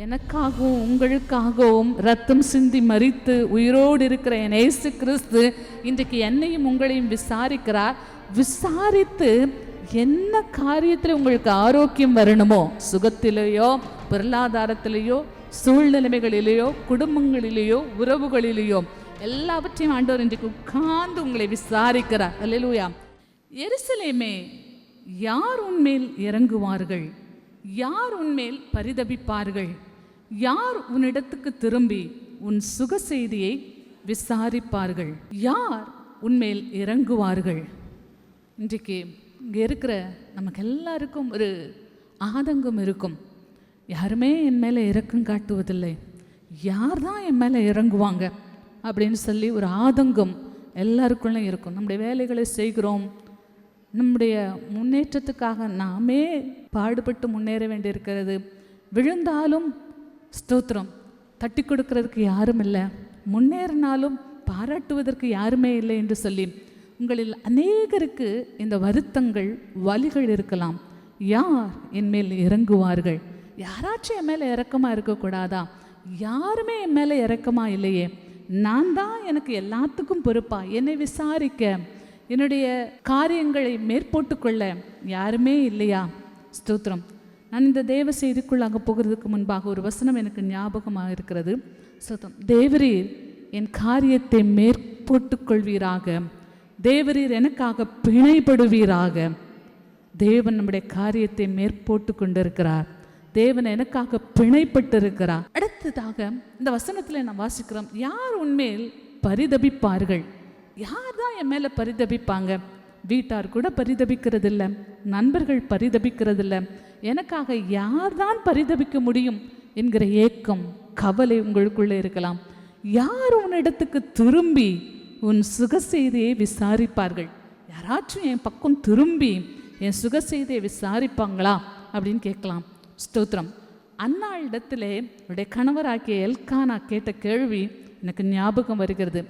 எனக்காகவும் உங்களுக்காகவும் ரத்தம் சிந்தி மரித்து உயிரோடு இருக்கிற என் இயேசு கிறிஸ்து இன்றைக்கு என்னையும் உங்களையும் விசாரிக்கிறார். விசாரித்து என்ன காரியத்தில் உங்களுக்கு ஆரோக்கியம் வரணுமோ, சுகத்திலேயோ பொருளாதாரத்திலேயோ சூழ்நிலைமைகளிலேயோ குடும்பங்களிலேயோ உறவுகளிலேயோ எல்லாவற்றையும் ஆண்டவர் இன்றைக்கு உட்கார்ந்து உங்களை விசாரிக்கிறார். அல்லேலூயா. எருசலேமே, யார் உன்மேல் இறங்குவார்கள்? யார் உன்மேல் பரிதபிப்பார்கள்? யார் உன்னிடத்துக்கு திரும்பி உன் சுக செய்தியை விசாரிப்பார்கள்? யார் உன்மேல் இறங்குவார்கள்? இன்றைக்கு இங்கே இருக்கிற நமக்கு எல்லாருக்கும் ஒரு ஆதங்கம் இருக்கும். யாருமே என் மேலே இரக்கம் காட்டுவதில்லை, யார் தான் என் மேலே இறங்குவாங்க அப்படின்னு சொல்லி ஒரு ஆதங்கம் எல்லாருக்குள்ளே இருக்கும். நம்முடைய வேலைகளை செய்கிறோம், நம்முடைய முன்னேற்றத்துக்காக நாமே பாடுபட்டு முன்னேற வேண்டியிருக்கிறது. விழுந்தாலும் ஸ்தோத்திரம், தட்டி கொடுக்கறதுக்கு யாரும் இல்லை, முன்னேறினாலும் பாராட்டுவதற்கு யாருமே இல்லை என்று சொல்லி உங்களில் அநேகருக்கு இந்த வருத்தங்கள் வலிகள் இருக்கலாம். யார் என் மேல் இறங்குவார்கள்? யாராச்சும் என் மேலே இறக்கமாக இருக்கக்கூடாதா? யாருமே என் மேலே இறக்கமாக இல்லையே, நான் தான் எனக்கு எல்லாத்துக்கும் பொறுப்பா? என்னை விசாரிக்க, என்னுடைய காரியங்களை மேற்போட்டு கொள்ள யாருமே இல்லையா? ஸ்தோத்திரம். நான் இந்த தேவ செய்திக்குள்ளாக போகிறதுக்கு முன்பாக ஒரு வசனம் எனக்கு ஞாபகமாக இருக்கிறது. ஸ்தோத்திரம். தேவரீர் என் காரியத்தை மேற்போட்டு கொள்வீராக, தேவரீர் எனக்காக பிணைப்படுவீராக. தேவன் நம்முடைய காரியத்தை மேற்போட்டு கொண்டிருக்கிறார். தேவன் எனக்காக பிணைப்பட்டு இருக்கிறார். அடுத்ததாக இந்த வசனத்தில் நான் வாசிக்கிறோம், யார் உன்மேல் பரிதபிப்பார்கள்? யார் தான் என் மேலே பரிதபிப்பாங்க? வீட்டார் கூட பரிதபிக்கிறதில்ல, நண்பர்கள் பரிதபிக்கிறதில்ல, எனக்காக யார் தான் பரிதபிக்க முடியும் என்கிற ஏக்கம் கவலை உங்களுக்குள்ளே இருக்கலாம். யார் உன்னிடத்துக்கு திரும்பி உன் சுக செய்தியை விசாரிப்பார்கள்? யாராச்சும் என் பக்கம் திரும்பி என் சுக செய்தியை விசாரிப்பாங்களா அப்படின்னு கேட்கலாம். ஸ்தோத்திரம். அன்னாளிடத்திலே அவருடைய கணவராகிய எல்கானா கேட்ட கேள்வி எனக்கு ஞாபகம் வருகிறது.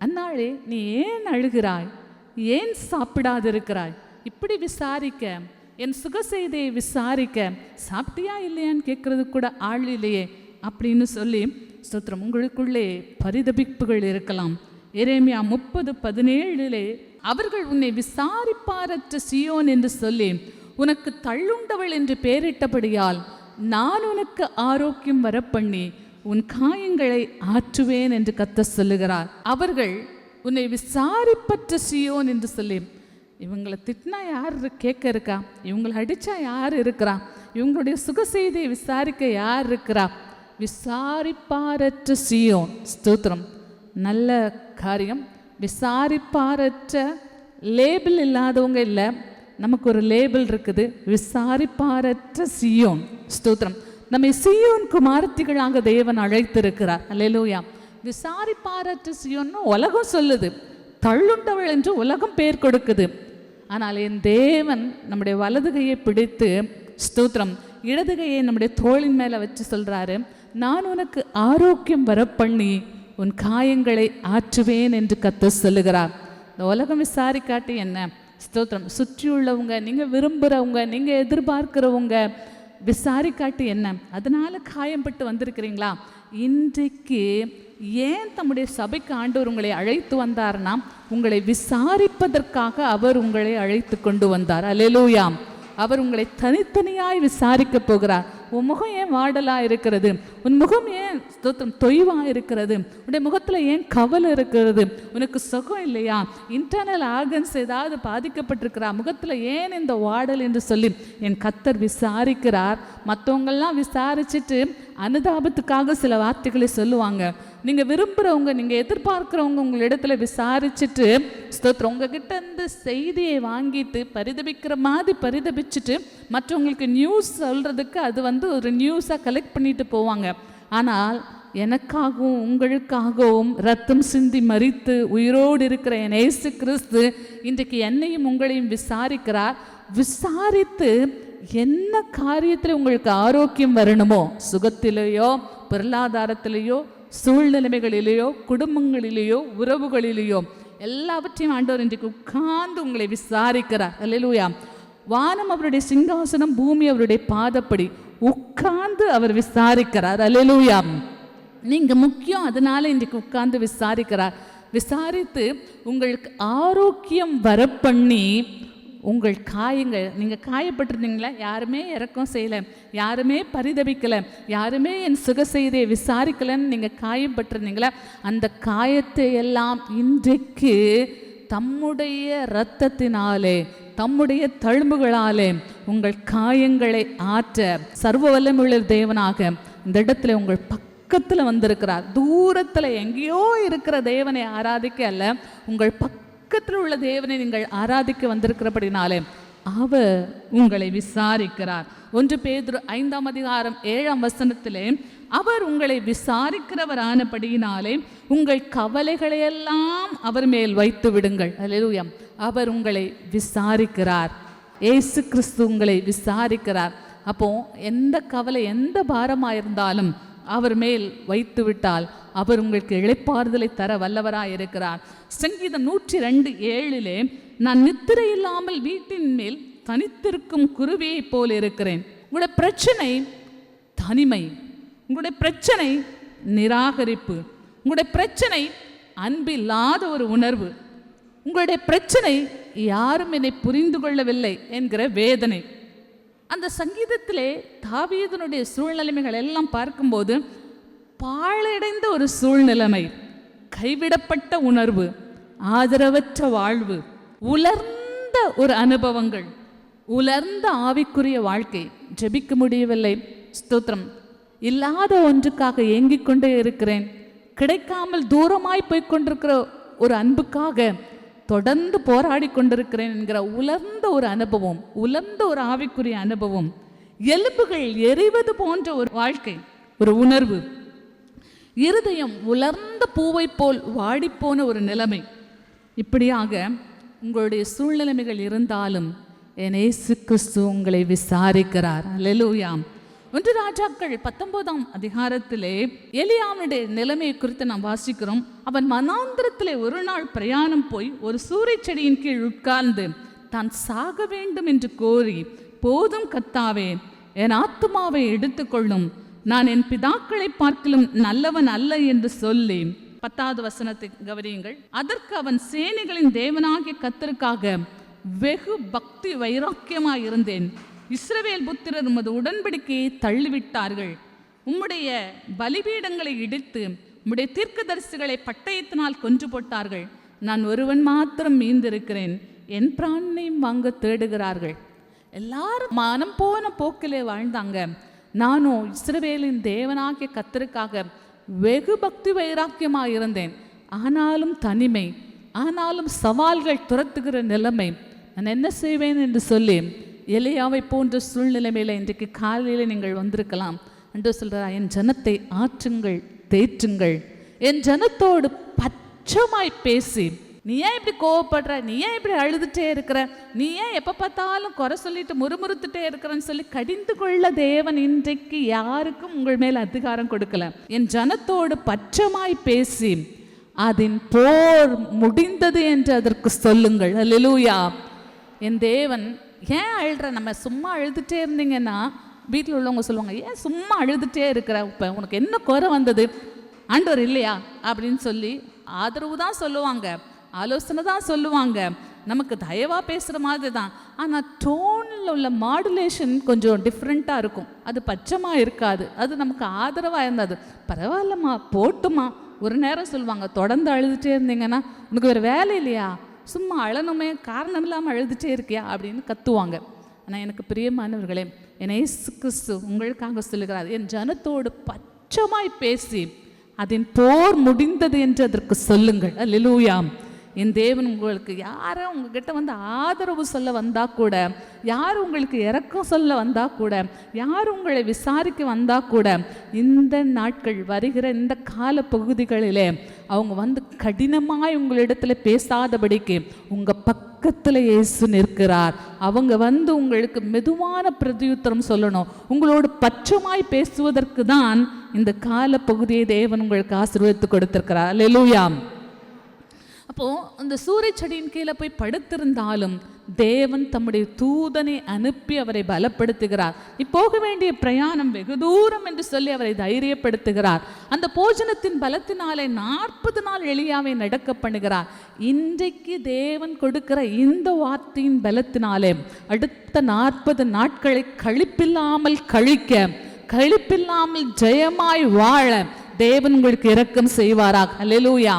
அன்னாளே, நீ ஏன் அழுகிறாய்? ஏன் சாப்பிடாதிருக்கிறாய்? இப்படி விசாரிக்க, என் சுக செய்தியை விசாரிக்க சாப்பிட்டியா இல்லையான்னு கேட்கறது கூட ஆள் இல்லையே அப்படின்னு சொல்லி ஸ்தோத்திரம். உங்களுக்குள்ளே பரிதபிப்புகள் இருக்கலாம். எரேமியா 30:17 அவர்கள் உன்னை விசாரிப்பாரற்ற சீயோன் என்று சொல்லி உனக்கு தள்ளுண்டவள் என்று பெயரிட்டபடியால் நான் உனக்கு ஆரோக்கியம் வரப்பண்ணி உன் காயங்களை ஆற்றுவேன் என்று கர்த்தர் சொல்லுகிறார். அவர்கள் உன்னை விசாரிப்பற்ற சீயோன் என்று சொல்லி, இவங்களை திட்டினா யார் கேட்க இருக்கா? இவங்களை அடித்தா யார் இருக்கிறா? இவங்களுடைய சுக செய்தியை விசாரிக்க யார் இருக்கிறா? விசாரிப்பாரற்ற சீயோன். ஸ்தோத்திரம். நல்ல காரியம். விசாரிப்பாரற்ற லேபிள் இல்லாதவங்க இல்லை, நமக்கு ஒரு லேபிள் இருக்குது, விசாரிப்பாரற்ற சீயோன். ஸ்தோத்திரம். நம்மை சீயோன் குமாரத்திகளாக தேவன் அழைத்திருக்கிறார். அல்லேலூயா. விசாரிப்பாரற்ற சீயோன்னு உலகம் சொல்லுது, தள்ளுண்டவள் என்று உலகம் பேர் கொடுக்குது. ஆனால் என் தேவன் நம்முடைய வலது கையை பிடித்து, ஸ்தோத்திரம், இடது கையை நம்முடைய தோளின் மேலே வச்சு சொல்கிறாரு, நான் உனக்கு ஆரோக்கியம் வரப்பண்ணி உன் காயங்களை ஆற்றுவேன் என்று கர்த்தர் சொல்லுகிறார். இந்த உலகம் விசாரிக்காட்டி என்ன? ஸ்தோத்திரம். சுற்றியுள்ளவங்க, நீங்கள் விரும்புகிறவங்க, நீங்கள் எதிர்பார்க்கிறவங்க விசாரிக்காட்டி என்ன? அதனால காயம்பட்டு வந்திருக்கிறீங்களா? இன்றைக்கு ஏன் தம்முடைய சபைக்கு ஆண்டவர் உங்களை அழைத்து வந்தார்னா, உங்களை விசாரிப்பதற்காக அவர் உங்களை அழைத்து கொண்டு வந்தார். அல்லேலூயா. அவர் உங்களை தனித்தனியாய் விசாரிக்க போகிறார். உன் முகம் ஏன் வாடலாக இருக்கிறது? உன் முகம் ஏன் ஸ்தோத்திரம் தொய்வாக இருக்கிறது? உன்னுடைய முகத்தில் ஏன் கவலை இருக்கிறது? உனக்கு சுகம் இல்லையா? இன்டர்னல் ஆர்கன்ஸ் ஏதாவது பாதிக்கப்பட்டிருக்கிறா? முகத்தில் ஏன் இந்த வாடல் என்று சொல்லி என் கர்த்தர் விசாரிக்கிறார். மற்றவங்கள்லாம் விசாரிச்சுட்டு அனுதாபத்துக்காக சில வார்த்தைகளை சொல்லுவாங்க. நீங்கள் விரும்புகிறவங்க, நீங்கள் எதிர்பார்க்குறவங்க உங்களிடத்துல விசாரிச்சுட்டு ஸ்தோத்திரம் உங்ககிட்ட இந்த செய்தியை வாங்கிட்டு பரிதபிக்கிற மாதிரி பரிதபிச்சுட்டு மற்றவங்களுக்கு நியூஸ் சொல்கிறதுக்கு அது ஒரு நியூஸாக கலெக்ட் பண்ணிட்டு போவாங்க. ஆனால் எனக்காகவும் உங்களுக்காகவும் ரத்தம் சிந்தி மரித்து உயிரோடு இருக்கிற என் இயேசு கிறிஸ்து இன்றைக்கு என்னையும் உங்களையும் விசாரிக்கிறார். விசாரித்து என்ன காரியத்தில் உங்களுக்கு ஆரோக்கியம் வரணுமோ, சுகத்திலேயோ பொருளாதாரத்திலேயோ சூழ்நிலைமைகளிலேயோ குடும்பங்களிலேயோ உறவுகளிலேயோ எல்லாவற்றையும் ஆண்டவர் இன்றைக்கு உட்கார்ந்து உங்களை விசாரிக்கிறார். அல்லேலூயா. வானம் அவருடைய சிங்காசனம், பூமி அவருடைய பாதப்படி. உட்கார்ந்து அவர் விசாரிக்கிறார். அல்லேலூயா. நீங்க முக்கியம், அதனால இன்றைக்கு உட்கார்ந்து விசாரிக்கிறார். விசாரித்து உங்களுக்கு ஆரோக்கியம் வர பண்ணி உங்கள் காயங்கள், நீங்கள் காயப்பட்டிருந்தீங்களா, யாருமே இறக்கம் செய்யலை, யாருமே பரிதபிக்கலை, யாருமே என் சுக செய்தியை விசாரிக்கலைன்னு நீங்கள் காயப்பட்டிருந்தீங்களா, அந்த காயத்தை எல்லாம் இன்றைக்கு தம்முடைய இரத்தத்தினாலே தம்முடைய தழும்புகளாலே உங்கள் காயங்களை ஆற்ற சர்வ வல்லமையுள்ள தேவனாக இந்த இடத்துல உங்கள் பக்கத்தில் வந்திருக்கிறார். தூரத்தில் எங்கேயோ இருக்கிற தேவனை ஆராதிக்க அல்ல, உங்கள் பக்கத்தில் உள்ள தேவனை நீங்கள் ஆராதிக்க வந்திருக்கிறபடினாலே அவர் உங்களை விசாரிக்கிறார். 1 பேதுரு 5:7 அவர் உங்களை விசாரிக்கிறவரானபடியினாலே உங்கள் கவலைகளையெல்லாம் அவர் மேல் வைத்து விடுங்கள். அல்லேலூயா. அவர் உங்களை விசாரிக்கிறார். இயேசு கிறிஸ்து உங்களை விசாரிக்கிறார். அப்போ எந்த கவலை, எந்த பாரமாக இருந்தாலும் அவர் மேல் வைத்து விட்டால் அவர் உங்களுக்கு இளைப்பாறுதலை தர வல்லவராய் இருக்கிறார். சங்கீதம் 102:7 நான் நித்திரை இல்லாமல் வீட்டின் மேல் தனித்திருக்கும் குருவியை போல் இருக்கிறேன். உங்களுடைய பிரச்சனை தனிமை, உங்களுடைய பிரச்சனை நிராகரிப்பு, உங்களுடைய பிரச்சனை அன்பில்லாத ஒரு உணர்வு, உங்களுடைய பிரச்சனை யாரும் என்னை புரிந்து கொள்ளவில்லை என்கிற வேதனை. அந்த சங்கீதத்திலே தாவீதுனுடைய சூழ்நிலைமைகள் எல்லாம் பார்க்கும்போது பாழடைந்த ஒரு சூழ்நிலைமை, கைவிடப்பட்ட உணர்வு, ஆதரவற்ற வாழ்வு, உலர்ந்த ஒரு அனுபவங்கள், உலர்ந்த ஆவிக்குரிய வாழ்க்கை, ஜெபிக்க முடியவில்லை, ஸ்தோத்திரம், இல்லாத ஒன்றுக்காக ஏங்கிக் கொண்டே இருக்கிறேன், கிடைக்காமல் தூரமாய் போய்கொண்டிருக்கிற ஒரு அன்புக்காக தொடர்ந்து போராடி கொண்டிருக்கிறேன் என்கிற உலர்ந்த ஒரு அனுபவம், உலர்ந்த ஒரு ஆவிக்குரிய அனுபவம், எலும்புகள் எரிவது போன்ற ஒரு வாழ்க்கை, ஒரு உணர்வு, இருதயம் உலர்ந்த பூவை போல் வாடிப்போன ஒரு நிலைமை. இப்படியாக உங்களுடைய சூழ்நிலைமைகள் இருந்தாலும் என் இயேசு கிறிஸ்து உங்களை விசாரிக்கிறார். அல்லேலூயா. 1 ராஜாக்கள் 19 எலியாவுடைய நிலைமையை குறித்து நாம் வாசிக்கிறோம். அவன் மனாந்திரத்திலே ஒரு நாள் பிரயாணம் போய் ஒரு சூரை செடியின் கீழ் உட்கார்ந்து தான் சாக வேண்டும் என்று கோரி, போதும் கர்த்தாவே, என் ஆத்துமாவை எடுத்துக்கொள்ளும், நான் என் பிதாக்களை பார்க்கிலும் நல்லவன் அல்ல என்று சொல்லி 10வது வசனத்தை கவனியுங்கள். அதற்கு அவன் சேனைகளின் தேவனாகிய கர்த்தருக்காக வெகு பக்தி வைராக்கியமாய் இருந்தேன். இஸ்ரவேல் புத்திரர் உமது உடன்படிக்கையை தள்ளிவிட்டார்கள், உம்முடைய பலிபீடங்களை இடித்து உம்முடைய தீர்க்கதரிசிகளை பட்டயத்தினால் கொன்று போட்டார்கள். நான் ஒருவன் மாத்திரம் மீந்திருக்கிறேன், என் பிராணனையும் வாங்க தேடுகிறார்கள். எல்லாரும் மனம் போன போக்கிலே வாழ்ந்தாங்க. நானும் இஸ்ரவேலின் தேவனாகிய கர்த்தருக்காக வெகு பக்தி வைராக்கியமாக இருந்தேன். ஆனாலும் தனிமை, ஆனாலும் சவால்கள் துரத்துகிற நிலைமை, நான் என்ன செய்வேன் என்று சொல்லி எலியாவை போன்ற சூழ்நிலைமையில் இன்றைக்கு காலையில் நீங்கள் வந்திருக்கலாம். என்று சொல்கிறா, என் ஜனத்தை ஆற்றுங்கள், தேற்றுங்கள், என் ஜனத்தோடு பச்சமாய் பேசி, நீ ஏன் இப்படி கோவப்படுற, நீ ஏன் இப்படி அழுதுட்டே இருக்கிற, நீ ஏன் எப்போ பார்த்தாலும் குறை சொல்லிட்டு முறுமுறுத்துட்டே இருக்கிறன்னு சொல்லி கடிந்து கொள்ள தேவன் இன்றைக்கு யாருக்கும் உங்கள் மேல் அதிகாரம் கொடுக்கல. என் ஜனத்தோடு பச்சமாய் பேசி அதன் போர் முடிந்தது என்று அதற்கு சொல்லுங்கள். அல்லேலூயா. என் தேவன், ஏன் அழுற, நம்ம சும்மா அழுதுகிட்டே இருந்தீங்கன்னா வீட்டில் உள்ளவங்க சொல்லுவாங்க, ஏன் சும்மா அழுதுகிட்டே இருக்கிற, இப்போ உனக்கு என்ன குறை வந்தது, ஆண்டவர் இல்லையா அப்படின்னு சொல்லி ஆதரவு தான் சொல்லுவாங்க, ஆலோசனை தான் சொல்லுவாங்க, நமக்கு தயவாக பேசுகிற மாதிரி தான். ஆனால் டோனில் உள்ள மாடுலேஷன் கொஞ்சம் டிஃப்ரெண்ட்டாக இருக்கும், அது பச்சமாக இருக்காது, அது நமக்கு ஆதரவாக இருந்தது. பரவாயில்லம்மா, போட்டுமா. ஒரு நேரம் சொல்லுவாங்க, தொடர்ந்து அழுதுகிட்டே இருந்தீங்கன்னா உனக்கு வேறு வேலை இல்லையா, சும்மா அழணுமே, காரணம் இல்லாமல் அழுதுகிட்டே இருக்கியா அப்படின்னு கத்துவாங்க. ஆனால் எனக்கு பிரியமானவர்களே, என் இயேசு கிறிஸ்து உங்களுக்காக சொல்லுகிறார், என் ஜனத்தோடு பச்சமாய் பேசி அதன் போர் முடிந்தது என்று அதற்கு சொல்லுங்கள். அல்லேலூயா. என் தேவன் உங்களுக்கு யாரும் உங்ககிட்ட வந்து ஆதரவு சொல்ல வந்தா கூட, யார் உங்களுக்கு இரக்கம் சொல்ல வந்தா கூட, யார் உங்களை விசாரிக்க வந்தா கூட, இந்த நாட்கள் வருகிற இந்த கால பகுதிகளிலே அவங்க வந்து கடினமாய் உங்களிடத்துல பேசாதபடிக்கு உங்க பக்கத்தில் இயேசு நிற்கிறார். அவங்க வந்து உங்களுக்கு மெதுவான பிரதியுத்தரம் சொல்லணும், உங்களோடு பச்சமாய் பேசுவதற்கு தான் இந்த கால பகுதியை தேவன் உங்களுக்கு ஆசீர்வதித்து கொடுத்திருக்கிறார். அல்லேலூயா. அப்போ அந்த சூரிய செடியின் கீழே போய் படுத்திருந்தாலும் தேவன் தம்முடைய தூதனை அனுப்பி அவரை பலப்படுத்துகிறார். நீ போக வேண்டிய பிரயாணம் வெகு தூரம் என்று சொல்லி அவரை தைரியப்படுத்துகிறார். அந்த போஜனத்தின் பலத்தினாலே 40 நாள் எலியாவை நடக்க பண்ணுகிறார். இன்றைக்கு தேவன் கொடுக்கிற இந்த வார்த்தையின் பலத்தினாலே அடுத்த 40 நாட்களை கழிப்பில்லாமல் கழிக்க, கழிப்பில்லாமல் ஜெயமாய் வாழ தேவன் உங்களுக்கு இரக்கம் செய்வாராக. அல்லேலூயா.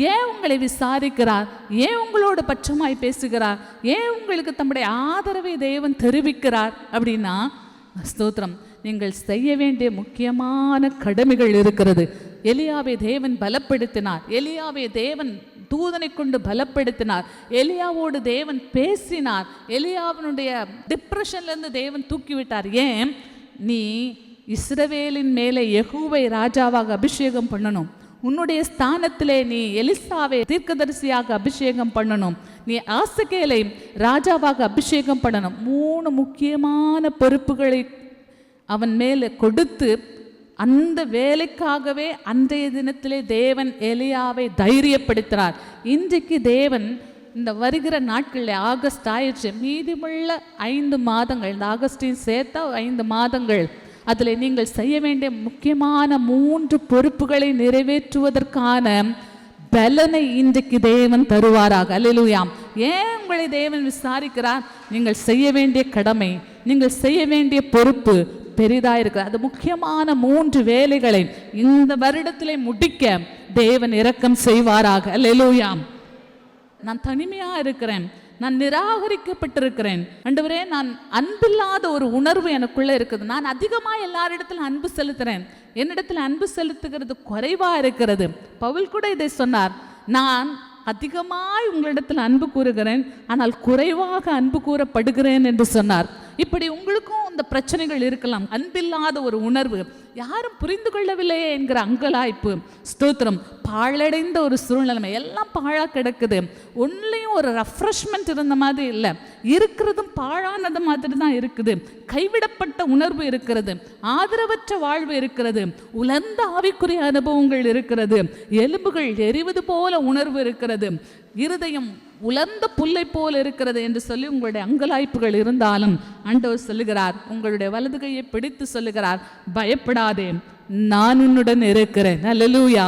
ஏன் உங்களை விசாரிக்கிறார்? ஏன் உங்களோட பட்சமாய் பேசுகிறார்? ஏன் உங்களுக்கு தம்முடைய ஆதரவை தேவன் தெரிவிக்கிறார் அப்படின்னா, ஸ்தோத்திரம், நீங்கள் செய்ய வேண்டிய முக்கியமான கடமைகள் இருக்கிறது. எலியாவை தேவன் பலப்படுத்தினார். எலியாவை தேவன் தூதனை கொண்டு பலப்படுத்தினார். எலியாவோடு தேவன் பேசினார். எலியாவினுடைய டிப்ரெஷன்லேருந்து தேவன் தூக்கிவிட்டார். ஏன்? நீ இஸ்ரவேலின் மேலே யெகூவை ராஜாவாக அபிஷேகம் பண்ணணும். உன்னுடைய ஸ்தானத்திலே நீ எலிசாவை தீர்க்கதரிசியாக அபிஷேகம் பண்ணணும். நீ ஆசகேலை ராஜாவாக அபிஷேகம் பண்ணணும். 3 முக்கியமான பொறுப்புகளை அவன் மேலே கொடுத்து அந்த வேலைக்காகவே அன்றைய தினத்திலே தேவன் எலியாவை தைரியப்படுத்தினார். இன்றைக்கு தேவன் இந்த வருகிற நாட்களில் ஆகஸ்ட் ஆயிடுச்சு, மீதியுள்ள 5 மாதங்கள், இந்த ஆகஸ்டையும் சேர்த்தா 5 மாதங்கள், அதில் நீங்கள் செய்ய வேண்டிய முக்கியமான 3 பொறுப்புகளை நிறைவேற்றுவதற்கான பலனை இன்றைக்கு தேவன் தருவாராக. அல்லேலூயா. ஏன் உங்களை தேவன் விசாரிக்கிறார்? நீங்கள் செய்ய வேண்டிய கடமை, நீங்கள் செய்ய வேண்டிய பொறுப்பு பெரிதாக இருக்கிறார். அது முக்கியமான 3 வேலைகளை இந்த வருடத்திலே முடிக்க தேவன் இரக்கம் செய்வாராக. அல்லேலூயா. நான் தனிமையாக இருக்கிறேன், நான் நிராகரிக்கப்பட்டிருக்கிறேன் ஆண்டவரே, நான் அன்பில்லாத ஒரு உணர்வு எனக்குள்ளே இருக்குது, நான் அதிகமாக எல்லாரிடத்தில் அன்பு செலுத்துகிறேன், என்னிடத்தில் அன்பு செலுத்துகிறது குறைவாக இருக்கிறது. பவுல் கூட இதை சொன்னார், நான் அதிகமாய் உங்களிடத்தில் அன்பு கூறுகிறேன், ஆனால் குறைவாக அன்பு கூறப்படுகிறேன் என்று சொன்னார். இப்படி உங்களுக்கும் இந்த பிரச்சனைகள் இருக்கலாம். அன்பில்லாத ஒரு உணர்வு, யாரும் புரிந்து கொள்ளவில்லையே என்கிற அங்கலாய்ப்பு, ஸ்தோத்திரம், பாழடைந்த ஒரு சூழ்நிலைமை, எல்லாம் பாழாக கிடக்குது, ஒன்லையும் ஒரு ரெஃப்ரெஷ்மெண்ட் இருந்த மாதிரி இல்லை, இருக்கிறதும் பாழானது மாதிரி தான் இருக்குது, கைவிடப்பட்ட உணர்வு இருக்கிறது, ஆதரவற்ற வாழ்வு இருக்கிறது, உலர்ந்த ஆவிக்குரிய அனுபவங்கள் இருக்கிறது, எலும்புகள் எரிவது போல உணர்வு இருக்கிறது, இருதயம் உலர்ந்த புல்லை போல் இருக்கிறது என்று சொல்லி உங்களுடைய அங்கலாய்ப்புகள் இருந்தாலும் ஆண்டவர் சொல்லுகிறார், உங்களுடைய வலது கையை பிடித்து சொல்லுகிறார், பயப்படாதே, நான் உன்னுடன் இருக்கிறேன். அல்லேலூயா.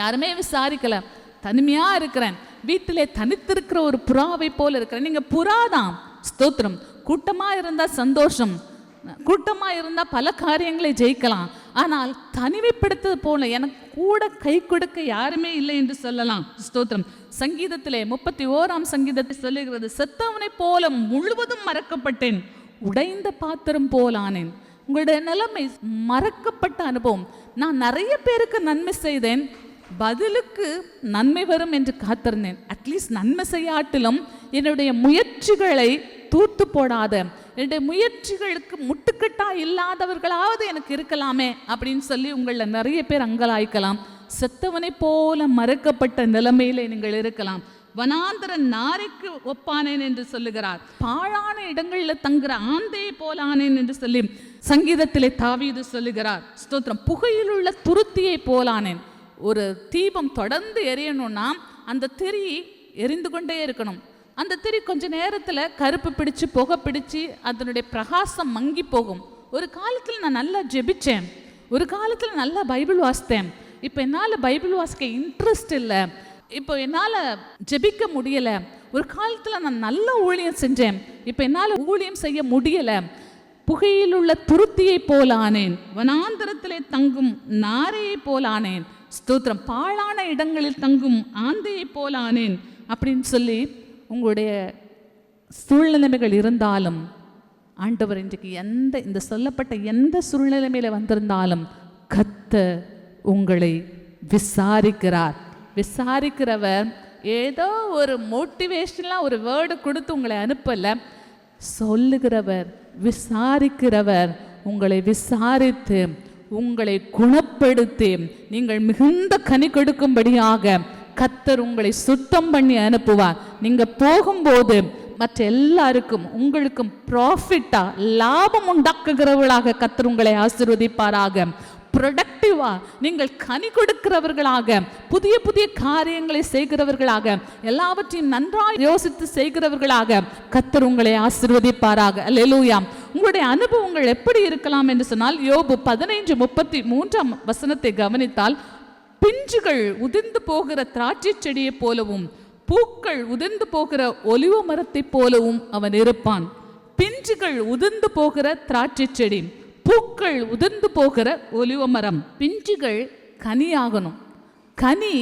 யாருமே விசாரிக்கல, தனிமையா இருக்கிறேன், வீட்டிலே தனித்திருக்கிற ஒரு புறாவை போல இருக்கிறேன். நீங்க புறாதான், ஸ்தோத்திரம். கூட்டமா இருந்தா சந்தோஷம், கூட்டமா இருந்தா பல காரியங்களை ஜெயிக்கலாம், ஆனால் தனிமைப்படுத்தது போல எனக்கு கூட கை கொடுக்க யாருமே இல்லை என்று சொல்லலாம். ஸ்தோத்திரம். சங்கீதத்திலே 31ஆம் சங்கீதத்தை சொல்லுகிறது, செத்தவனை போல முழுவதும் மறக்கப்பட்டேன், உடைந்த பாத்திரம் போலானேன். உங்களுடைய நிலைமை மறக்கப்பட்ட அனுபவம். நான் நிறைய பேருக்கு நன்மை செய்தேன், பதிலுக்கு நன்மை வரும் என்று காத்திருந்தேன். அட்லீஸ்ட் நன்மை செய்யாட்டிலும் என்னுடைய முயற்சிகளை தூத்து போடாத, என்னுடைய முயற்சிகளுக்கு முட்டுக்கட்டா இல்லாதவர்களாவது எனக்கு இருக்கலாமே அப்படின்னு சொல்லி உங்களில் நிறைய பேர் அங்கலாய்க்கலாம். செத்தவனை போல மறக்கப்பட்ட நிலைமையில நீங்கள் இருக்கலாம். வனாந்தர நாரைக்கு ஒப்பானேன் என்று சொல்லுகிறார், பாழான இடங்களில் தங்குற ஆந்தையை போலானேன் என்று சொல்லி சங்கீதத்திலே தாவீது சொல்லுகிறார். ஸ்தோத்திரம். புகையில் உள்ள துருத்தியை போலானேன். ஒரு தீபம் தொடர்ந்து எரியணும்னா அந்த திரி எரிந்து கொண்டே இருக்கணும். அந்த திரி கொஞ்ச நேரத்தில் கருப்பு பிடிச்சு புகை பிடிச்சு அதனுடைய பிரகாசம் மங்கி போகும். ஒரு காலத்தில் நான் நல்லா ஜெபிச்சேன், ஒரு காலத்தில் நல்லா பைபிள் வாசித்தேன், இப்போ என்னால் பைபிள் வாசிக்க இன்ட்ரெஸ்ட் இல்லை, இப்போ என்னால் ஜெபிக்க முடியலை. ஒரு காலத்தில் நான் நல்ல ஊழியம் செஞ்சேன், இப்போ என்னால் ஊழியம் செய்ய முடியலை. புகையில் உள்ள துருத்தியை போலானேன், வனாந்தரத்திலே தங்கும் நாரையை போலானேன். ஸ்தோத்திரம். பாழான இடங்களில் தங்கும் ஆந்தையை போலானேன் அப்படின்னு சொல்லி உங்களுடைய சூழ்நிலைமைகள் இருந்தாலும் ஆண்டவர் இன்றைக்கு இந்த சொல்லப்பட்ட எந்த சூழ்நிலைமையில வந்திருந்தாலும் கர்த்தர் உங்களை விசாரிக்கிறார். விசாரிக்கிறவர் ஏதோ ஒரு மோட்டிவேஷனலாக ஒரு வேர்டு கொடுத்து உங்களை அனுப்பலை, சொல்லுகிறவர், விசாரிக்கிறவர், உங்களை விசாரித்து உங்களை குணப்படுத்தி நீங்கள் மிகுந்த கனி கொடுக்கும்படியாக கர்த்தர் உங்களை சுத்தம் பண்ணி அனுப்புவார். நீங்க போகும்போது மற்ற எல்லாருக்கும் உங்களுக்கும் ப்ராஃபிட்டா லாபம் உண்டாக்குகிறவர்களாக கர்த்தர் உங்களை ஆசீர்வதிப்பாராக. ப்ரொடக்டிவா, நீங்கள் கனி கொடுக்கிறவர்களாக, புதிய புதிய காரியங்களை செய்கிறவர்களாக, எல்லாவற்றையும் நன்றாக யோசித்து செய்கிறவர்களாக கர்த்தர் உங்களை ஆசீர்வதிப்பாராக. அல்லேலூயா. உங்களுடைய அனுபவங்கள் எப்படி இருக்கலாம் என்று சொன்னால், யோபு 15:33 கவனித்தால், பிஞ்சுகள் உதிர்ந்து போகிற திராட்சை செடியை போலவும் பூக்கள் உதிர்ந்து போகிற ஒலிவ மரத்தை போலவும் அவன் இருப்பான். பிஞ்சுகள் உதிர்ந்து போகிற திராட்சை செடி, பூக்கள் உதிர்ந்து போகிற ஒலிவ மரம். பிஞ்சுகள் கனியாகணும். கனி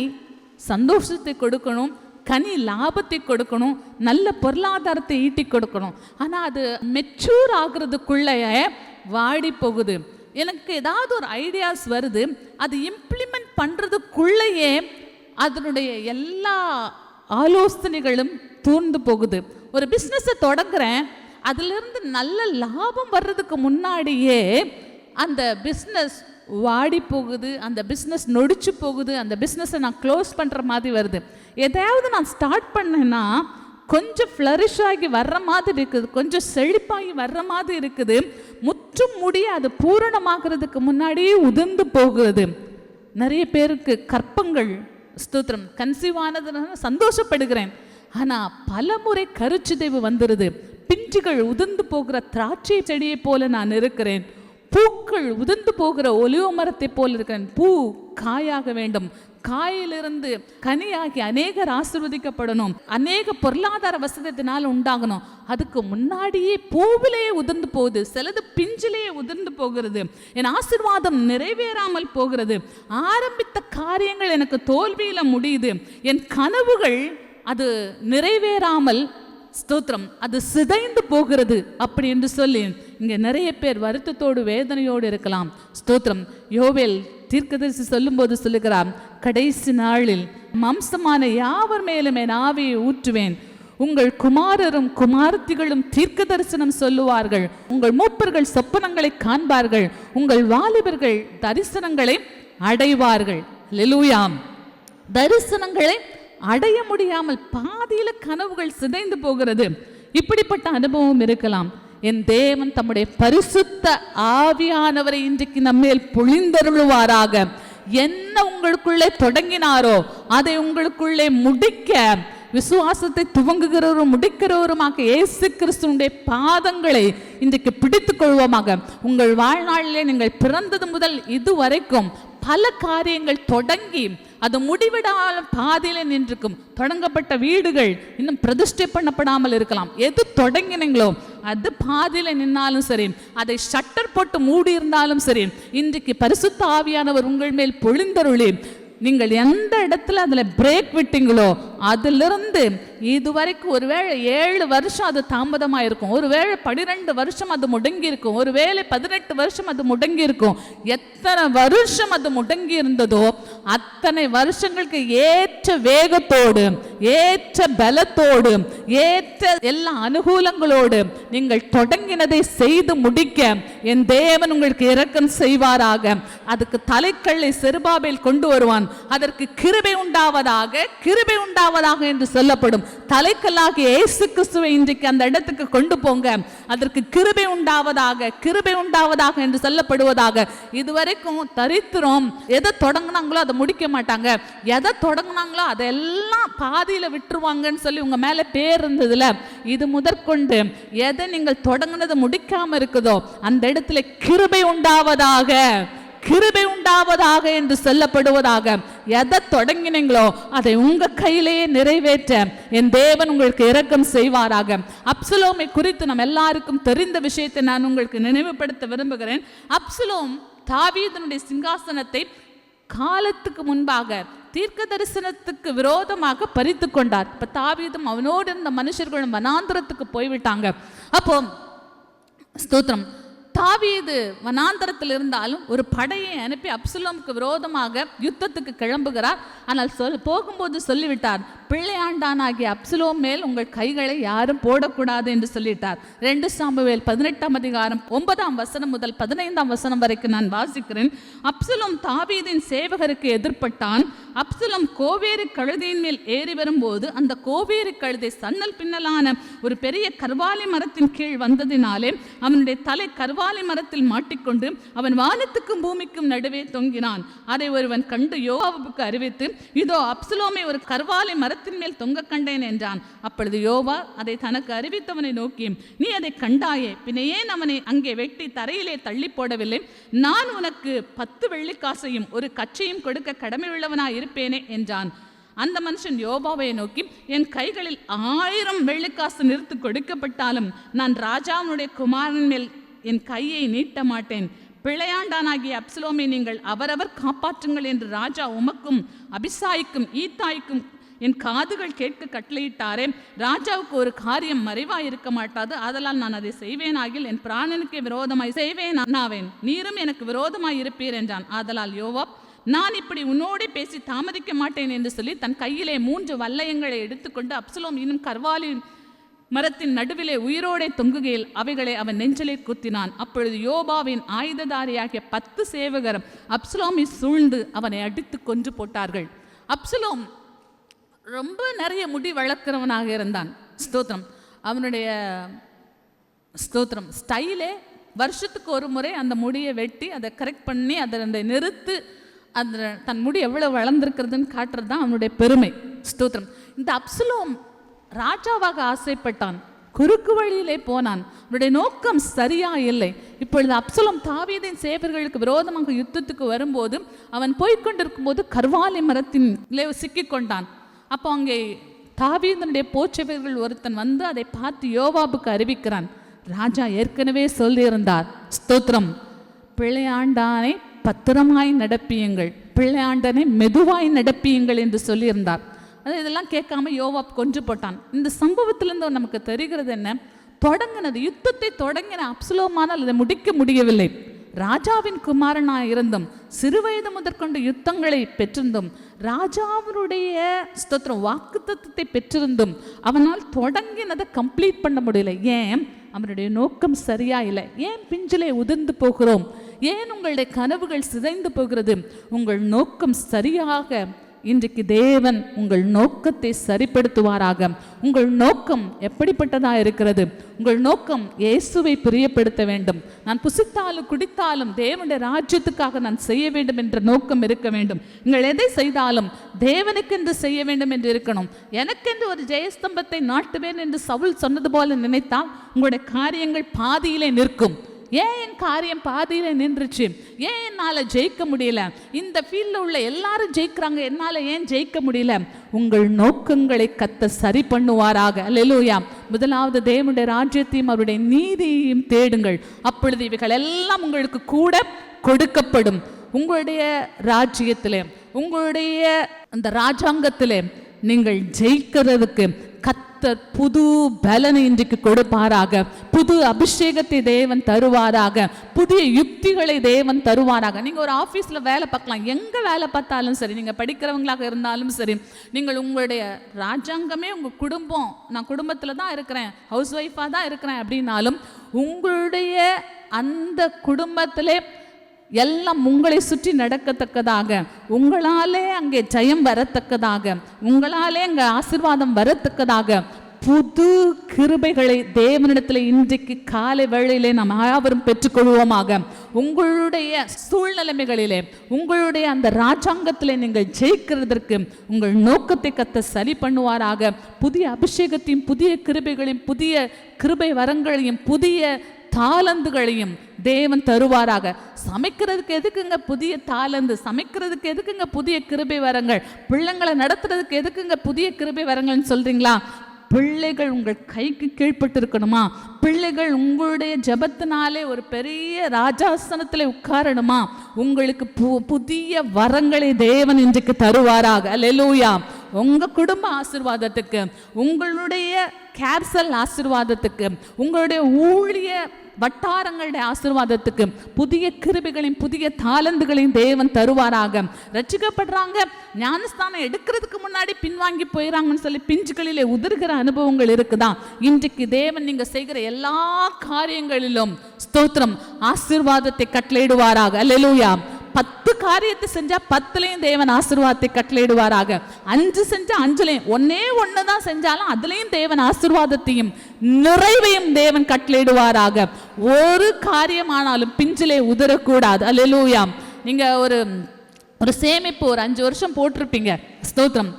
சந்தோஷத்தை கொடுக்கணும், கனி லாபத்தை கொடுக்கணும், நல்ல பொருளாதாரத்தை ஈட்டி கொடுக்கணும். ஆனால் அது மெச்சூர் ஆகிறதுக்குள்ளேயே வாடி போகுது. எனக்கு ஏதாவது ஒரு ஐடியாஸ் வருது, அது இம்ப்ளிமெண்ட் பண்ணுறதுக்குள்ளேயே அதனுடைய எல்லா ஆலோசனைகளும் தூர்ந்து போகுது. ஒரு பிஸ்னஸை தொடங்குறேன், அதிலிருந்து நல்ல லாபம் வர்றதுக்கு முன்னாடியே அந்த பிஸ்னஸ் வாடி போகுது, அந்த பிஸ்னஸ் நொடிச்சு போகுது, அந்த பிஸ்னஸை நான் க்ளோஸ் பண்ணுற மாதிரி வருது. எதையாவது நான் ஸ்டார்ட் பண்ணேன்னா கொஞ்சம் ஃப்ளரிஷ் ஆகி வர்ற மாதிரி இருக்குது, கொஞ்சம் செழிப்பாகி வர்ற மாதிரி இருக்குது, முற்றும் முடிய அது பூரணமாகிறதுக்கு முன்னாடியே உதிர்ந்து போகுது. நிறைய பேருக்கு கற்பங்கள், ஸ்தோத்திரம், கன்சீவ் ஆனதுனால சந்தோஷப்படுகிறேன், ஆனால் பல முறை கருச்சிதைவு வந்துடுது. பிஞ்சுகள் உதிர்ந்து போகிற திராட்சை செடியை போல நான் இருக்கிறேன், பூக்கள் உதிர்ந்து போகிற ஒலிவ மரத்தை போல இருக்கிறேன். பூ காயாக வேண்டும், காயிலிருந்து கனியாகி அநேகர் ஆசீர்வதிக்கப்படணும், அநேக பொருளாதார வசதியினால் உண்டாகணும். அதுக்கு முன்னாடியே பூவிலேயே உதிர்ந்து போகுது, சிலது பிஞ்சிலேயே உதிர்ந்து போகிறது. என் ஆசீர்வாதம் நிறைவேறாமல் போகிறது. ஆரம்பித்த காரியங்கள் எனக்கு தோல்வியில் முடியுது. என் கனவுகள் அது நிறைவேறாமல், ஸ்தோத்திரம், அது சிதைந்து போகிறது. அப்படி என்று சொல்லி இங்கே நிறைய பேர் வருத்தத்தோடு வேதனையோடு இருக்கலாம். ஸ்தோத்திரம். யோவேல் தீர்க்கதரிசி சொல்லும்போது சொல்லுகிறார், கடைசி நாளில் மாம்சமான யாவர் மேலும் என் ஆவியை ஊற்றுவேன், உங்கள் குமாரரும் குமாரத்திகளும் தீர்க்க தரிசனம் சொல்லுவார்கள், உங்கள் மூப்பர்கள் சொப்பனங்களை காண்பார்கள், உங்கள் வாலிபர்கள் தரிசனங்களை அடைவார்கள். அல்லேலூயா. தரிசனங்களை அடைய முடியாமல் பாதியில கனவுகள் சிதைந்து போகிறது. இப்படிப்பட்ட அனுபவம் இருக்கலாம். என் தேவன் தம்முடைய பரிசுத்த ஆவியானவரை இன்றைக்கு நம்மேல் பொழிந்தருளுவாராக. என்ன உங்களுக்குள்ளே தொடங்கினாரோ அதை உங்களுக்குள்ளே முடிக்க, விசுவாசத்தை துவங்குகிறவரும் முடிக்கிறவருமாக இயேசு கிறிஸ்துவினுடைய பாதங்களை இன்றைக்கு பிடித்துக் கொள்வோமாக. உங்கள் வாழ்நாளிலே நீங்கள் பிறந்தது முதல் இதுவரைக்கும் பல காரியங்கள் தொடங்கி அது முடிவிடாத பாதையில நின்றிருக்கும். தொடங்கப்பட்ட வீடுகள் இன்னும் பிரதிஷ்டை பண்ணப்படாமல் இருக்கலாம். எது தொடங்கினீங்களோ அது பாதையில நின்னாலும் சரி, அதை ஷட்டர் போட்டு மூடி இருந்தாலும் சரி, இன்றைக்கு பரிசுத்த ஆவியானவர் உங்கள் மேல் பொழிந்தருளி நீங்கள் எந்த இடத்துல அதில் பிரேக் விட்டீங்களோ அதிலிருந்து இதுவரைக்கும் ஒருவேளை 7 வருஷம் அது தாமதமாக இருக்கும், ஒருவேளை 12 வருஷம் அது முடங்கி இருக்கும், ஒருவேளை 18 வருஷம் அது முடங்கி இருக்கும். எத்தனை வருஷம் அது முடங்கி இருந்ததோ அத்தனை வருஷங்களுக்கு ஏற்ற வேகத்தோடு, ஏற்ற பலத்தோடு, ஏற்ற எல்லா அனுகூலங்களோடு நீங்கள் தொடங்கினதை செய்து முடிக்க என் தேவன் உங்களுக்கு இரக்கம் செய்வாராக. அதுக்கு தலைக்கல்லை செருபாபேல் கொண்டு வருவான். அதற்கு கிருபை உண்டாவதாக, கிருபை உண்டாவதாக என்று சொல்லப்படும். தலைக்கல்லாகிய இயேசு கிறிஸ்துவை இன்றைக்கு அந்த இடத்துக்கு கொண்டு போங்க. அதற்கு கிருபை உண்டாவதாக, கிருபை உண்டாவதாக என்று சொல்லப்படுவதாக. இதுவரைக்கும் தரித்திரம், எதை தொடங்கினாங்களோ அதை முடிக்க மாட்டாங்க, எதை தொடங்கினாங்களோ அதெல்லாம் பாதியில விட்டுருவாங்கன்னு சொல்லி உங்க மேல பேர் இருந்ததுல, இது முதற்கொண்டு எதை நீங்கள் தொடங்கினதை முடிக்காம இருக்குதோ அந்த இடத்துல கிருபை உண்டாவதாக, கிருபை உண்டாவதாக என்று சொல்லப்படுவதாக. எதை தொடங்கினீங்களோ அதை உங்க கையிலேயே நிறைவேற்ற என் தேவன் உங்களுக்கு இரக்கம் செய்வாராக. அப்சலோமை குறித்து நம்ம எல்லாருக்கும் தெரிந்த விஷயத்தை நான் உங்களுக்கு நினைவுபடுத்த விரும்புகிறேன். அப்சலோம் தாவீதுனுடைய சிங்காசனத்தை காலத்துக்கு முன்பாக தீர்க்க தரிசனத்துக்கு விரோதமாக பறித்து கொண்டார். இப்ப தாவீதும் அவனோடு இருந்த மனுஷர்களும் வனாந்திரத்துக்கு போய்விட்டாங்க. அப்போ ஸ்தோத்திரம், தாவீது வனாந்தரத்தில் இருந்தாலும் ஒரு படையை அனுப்பி அப்சலோமுக்கு விரோதமாக யுத்தத்துக்கு கிளம்புகிறார். ஆனால் போகும்போது சொல்லிவிட்டார், பிள்ளையாண்டானாகிய அப்சலோம் மேல் உங்கள் கைகளை யாரும் போடக்கூடாது என்று சொல்லிட்டார். 2 சாமுவேல் 18ஆம் அதிகாரம் 9ஆம் வசனம் முதல் 15ஆம் வசனம் வரைக்கும் நான் வாசிக்கிறேன். அப்சலோம் தாவீதின் சேவகருக்கு எதிர்ப்பட்டான். அப்சலோம் கோவேறு கழுதையின் மேல் ஏறி வரும்போது அந்த கோவேறு கழுதை சன்னல் பின்னலான ஒரு பெரிய கர்வாலி மரத்தின் கீழ் வந்ததினாலே அவனுடைய தலை கர்வாலி மரத்தில் மாட்டிக்கொண்டு அவன் வானத்துக்கும் பூமிக்கும் நடுவே தொங்கினான். அதை ஒருவன் கண்டு யோவாவுக்கு அறிவித்து, இதோ அப்சலோமை ஒரு கர்வாலி மரத்தின் மேல் தொங்க கண்டேன் என்றான். அப்பொழுது யோவா அதை தனக்கு அறிவித்தவனை நோக்கி, நீ அதை கண்டாயே, பின்ன ஏன் அவனை அங்கே வெட்டி தரையிலே தள்ளி போடவில்லை? நான் உனக்கு 10 வெள்ளிக்காசையும் ஒரு கச்சையும் கொடுக்க கடமை உள்ளவனாய் இருப்பேனே என்றான். அந்த மனுஷன் யோவாவை நோக்கி, என் கைகளில் 1000 வெள்ளிக்காசு நிறுத்து கொடுக்கப்பட்டாலும் நான் ராஜாவுடைய குமாரன் மேல் என் கையை நீட்ட மாட்டேன். பிள்ளையாண்டானாகிய அப்சலோமை நீங்கள் அவரவர் காப்பாற்றுங்கள் என்று ராஜா உமக்கும் அபிசாய்க்கும் ஈத்தாய்க்கும் என் காதுகள் கேட்க கட்டளையிட்டாரே. ராஜாவுக்கு ஒரு காரியம் மறைவாய் இருக்க மாட்டாது. ஆதலால் நான் அதை செய்வேனாகில் என் பிராணனுக்கு விரோதமாய் செய்வேன், நீரும் எனக்கு விரோதமாய் இருப்பீர் என்றான். ஆதலால் யோவாப், நான் இப்படி உன்னோடு பேசி தாமதிக்க மாட்டேன் என்று சொல்லி தன் கையிலே 3 வல்லையங்களை எடுத்துக்கொண்டு அப்சலோம் இன்னும் கர்வாலி மரத்தின் நடுவிலே உயிரோடே தொங்குகையில் அவைகளை அவன் நெஞ்சிலே குத்தினான். அப்பொழுது யோவாவின் ஆயுததாரியாகிய 10 சேவகர் அப்சலோமை சூழ்ந்து அவனை அடித்து கொன்று போட்டார்கள். அப்சலோம் ரொம்ப நிறைய முடி வளர்க்கிறவனாக இருந்தான். ஸ்தோத்திரம். அவனுடைய ஸ்டைலே வருஷத்துக்கு ஒரு முறை அந்த முடியை வெட்டி அதை கரெக்ட் பண்ணி அதை நிறுத்து அந்த தன் முடி எவ்வளோ வளர்ந்துருக்கிறதுன்னு காட்டுறது தான் அவனுடைய பெருமை. ஸ்தோத்திரம். இந்த அப்சலோம் ராஜாவாக ஆசைப்பட்டான், குறுக்கு வழியிலே போனான். அவனுடைய நோக்கம் சரியா இல்லை. இப்பொழுது அப்சலோம் தாவீதின் சேவர்களுக்கு விரோதமாக யுத்தத்துக்கு வரும்போது அவன் போய்கொண்டிருக்கும் போது கர்வாலி மரத்தின் சிக்கி கொண்டான். அப்போ அங்கே தாவீதனுடைய போச்சவர்கள் ஒருத்தன் வந்து அதை பார்த்து யோவாபுக்கு அறிவிக்கிறான். ராஜா ஏற்கனவே சொல்லியிருந்தார், ஸ்தோத்திரம், பிள்ளையாண்டானை பத்திரமாய் நடப்பியுங்கள், பிள்ளையாண்டனை மெதுவாய் நடப்பியுங்கள் என்று சொல்லியிருந்தார். இதெல்லாம் கேட்காம யோவாப் கொன்று போட்டான். இந்த சம்பவத்திலிருந்து நமக்கு தெரிகிறது என்ன? தொடங்கினது யுத்தத்தை தொடங்கின அப்சலோமானால் அதை முடிக்க முடியவில்லை. ராஜாவின் குமாரனாய் இருந்தும் சிறுவயது முதற்கொண்டு யுத்தங்களை பெற்றிருந்தும் ராஜாவினுடைய ஸ்தோத்திரம் வாக்கு தத்துவத்தை பெற்றிருந்தும் அவனால் தொடங்கினதை கம்ப்ளீட் பண்ண முடியல. ஏன்? அவனுடைய நோக்கம் சரியா இல்லை. ஏன் பிஞ்சிலே உதிர்ந்து போகிறோம்? ஏன் உங்களுடைய கனவுகள் சிதைந்து போகிறது? உங்கள் நோக்கம் சரியாக இன்றைக்கு தேவன் உங்கள் நோக்கத்தை சரிப்படுத்துவாராக. உங்கள் நோக்கம் எப்படிப்பட்டதாக இருக்கிறது? உங்கள் நோக்கம் இயேசுவை பிரியப்படுத்த வேண்டும். நான் புசித்தாலும் குடித்தாலும் தேவனுடைய ராஜ்யத்துக்காக நான் செய்ய வேண்டும் என்ற நோக்கம் இருக்க வேண்டும். நீங்கள் எதை செய்தாலும் தேவனுக்கென்று செய்ய வேண்டும் என்று இருக்கணும். எனக்கென்று ஒரு ஜெயஸ்தம்பத்தை நாட்டுவேன் என்று சவுல் சொன்னது போல நினைத்தால் உங்களுடைய காரியங்கள் பாதியிலே நிற்கும். ஏன் என் காரியம் பாதியில நின்றுச்சு? ஏன் என்னால் ஜெயிக்க முடியல? இந்த ஃபீல்டில் உள்ள எல்லாரும் ஜெயிக்கிறாங்க, என்னால் ஏன் ஜெயிக்க முடியல? உங்கள் நோக்கங்களை கர்த்தர் சரி பண்ணுவாராக. அல்லேலூயா. முதலாவது தேவனுடைய ராஜ்யத்தையும் அவருடைய நீதியையும் தேடுங்கள், அப்பொழுது இவைகள் எல்லாம் உங்களுக்கு கூட கொடுக்கப்படும். உங்களுடைய ராஜ்யத்திலே, உங்களுடைய அந்த ராஜாங்கத்திலே நீங்கள் ஜெயிக்கிறதுக்கு கர்த்தர் புது பலனை இன்றைக்கு கொடுப்பாராக. புது அபிஷேகத்தை தேவன் தருவாராக. புதிய யுக்திகளை தேவன் தருவாராக. நீங்க ஒரு ஆபீஸ்ல வேலை பார்க்கலாம், எங்க வேலை பார்த்தாலும் சரி, நீங்க படிக்கிறவங்களாக இருந்தாலும் சரி, நீங்கள் உங்களுடைய ராஜாங்கமே உங்க குடும்பம், நான் குடும்பத்துல தான் இருக்கிறேன், ஹவுஸ் ஒய்ஃபா தான் இருக்கிறேன் அப்படின்னாலும் உங்களுடைய அந்த குடும்பத்திலே எல்லாம் உங்களை சுற்றி நடக்கத்தக்கதாக, உங்களாலே அங்கே ஜெயம் வரத்தக்கதாக, உங்களாலே அங்கே ஆசீர்வாதம் வரத்தக்கதாக புது கிருபைகளை தேவனிடத்தில் இன்றைக்கு காலை வேளையிலே நாம் யாவரும் பெற்றுக்கொள்வோமாக. உங்களுடைய சூழ்நிலைமைகளிலே, உங்களுடைய அந்த ராஜாங்கத்திலே நீங்கள் ஜெயிக்கிறதற்கு உங்கள் நோக்கத்தை கர்த்தர் சரி பண்ணுவாராக. புதிய அபிஷேகத்தையும் புதிய கிருபைகளையும் புதிய கிருபை வரங்களையும் புதிய தாளந்துகளையும் தேவன் தருவாராக. சமைக்கிறதுக்கு எதுக்குங்க புதிய தாளந்து? சமைக்கிறதுக்கு எதுக்குங்க புதிய கிருபை வரங்கள்? பிள்ளைங்களை நடத்துறதுக்கு எதுக்குங்க புதிய கிருபை வரங்கள்னு சொல்றீங்களா? பிள்ளைகள் உங்கள் கைக்கு கீழ்பட்டு இருக்கணுமா? பிள்ளைகள் உங்களுடைய ஜபத்தினாலே ஒரு பெரிய ராஜாசனத்தில் உட்காரணுமா? உங்களுக்கு புதிய வரங்களை தேவன் இன்றைக்கு தருவாராக. அல்லேலூயா. உங்க குடும்ப ஆசீர்வாதத்துக்கு, உங்களுடைய கேர்சல் ஆசீர்வாதத்துக்கு, உங்களுடைய ஊழிய வட்டாரங்களுடைய ஆசீர்வாதத்துக்கு புதிய கிருபைகளையும் புதிய தாளந்துகளையும் தேவன் தருவாராக. ரட்சிக்கப்படுறாங்க, ஞானஸ்தானம் எடுக்கிறதுக்கு முன்னாடி பின்வாங்கி போயிறாங்கன்னு சொல்லி பிஞ்சுகளிலே உதிர்கிற அனுபவங்கள் இருக்குதான். இன்றைக்கு தேவன் நீங்க செய்கிற எல்லா காரியங்களிலும் ஸ்தோத்திரம் ஆசீர்வாதத்தை கட்டளையிடுவாராக. அல்லேலூயா. 10 காரியத்தை செஞ்சா 10லயும் தேவன் ஆசீர்வாதத்தை கட்டளையிடுவாராக. 5 செஞ்சா 5லயும், ஒண்ணு தான் செஞ்சாலும் அதுலயும் தேவன் ஆசீர்வாதத்தையும் நிறைவையும் தேவன் கட்டளையிடுவாராக. ஒரு காரியமானாலும் பிஞ்சிலே உதறக்கூடாது. அல்லேலூயா. நீங்க ஒரு சேமிப்பு ஒரு 5 வருஷம் போட்டிருப்பீங்க, ஸ்தோத்திரம்,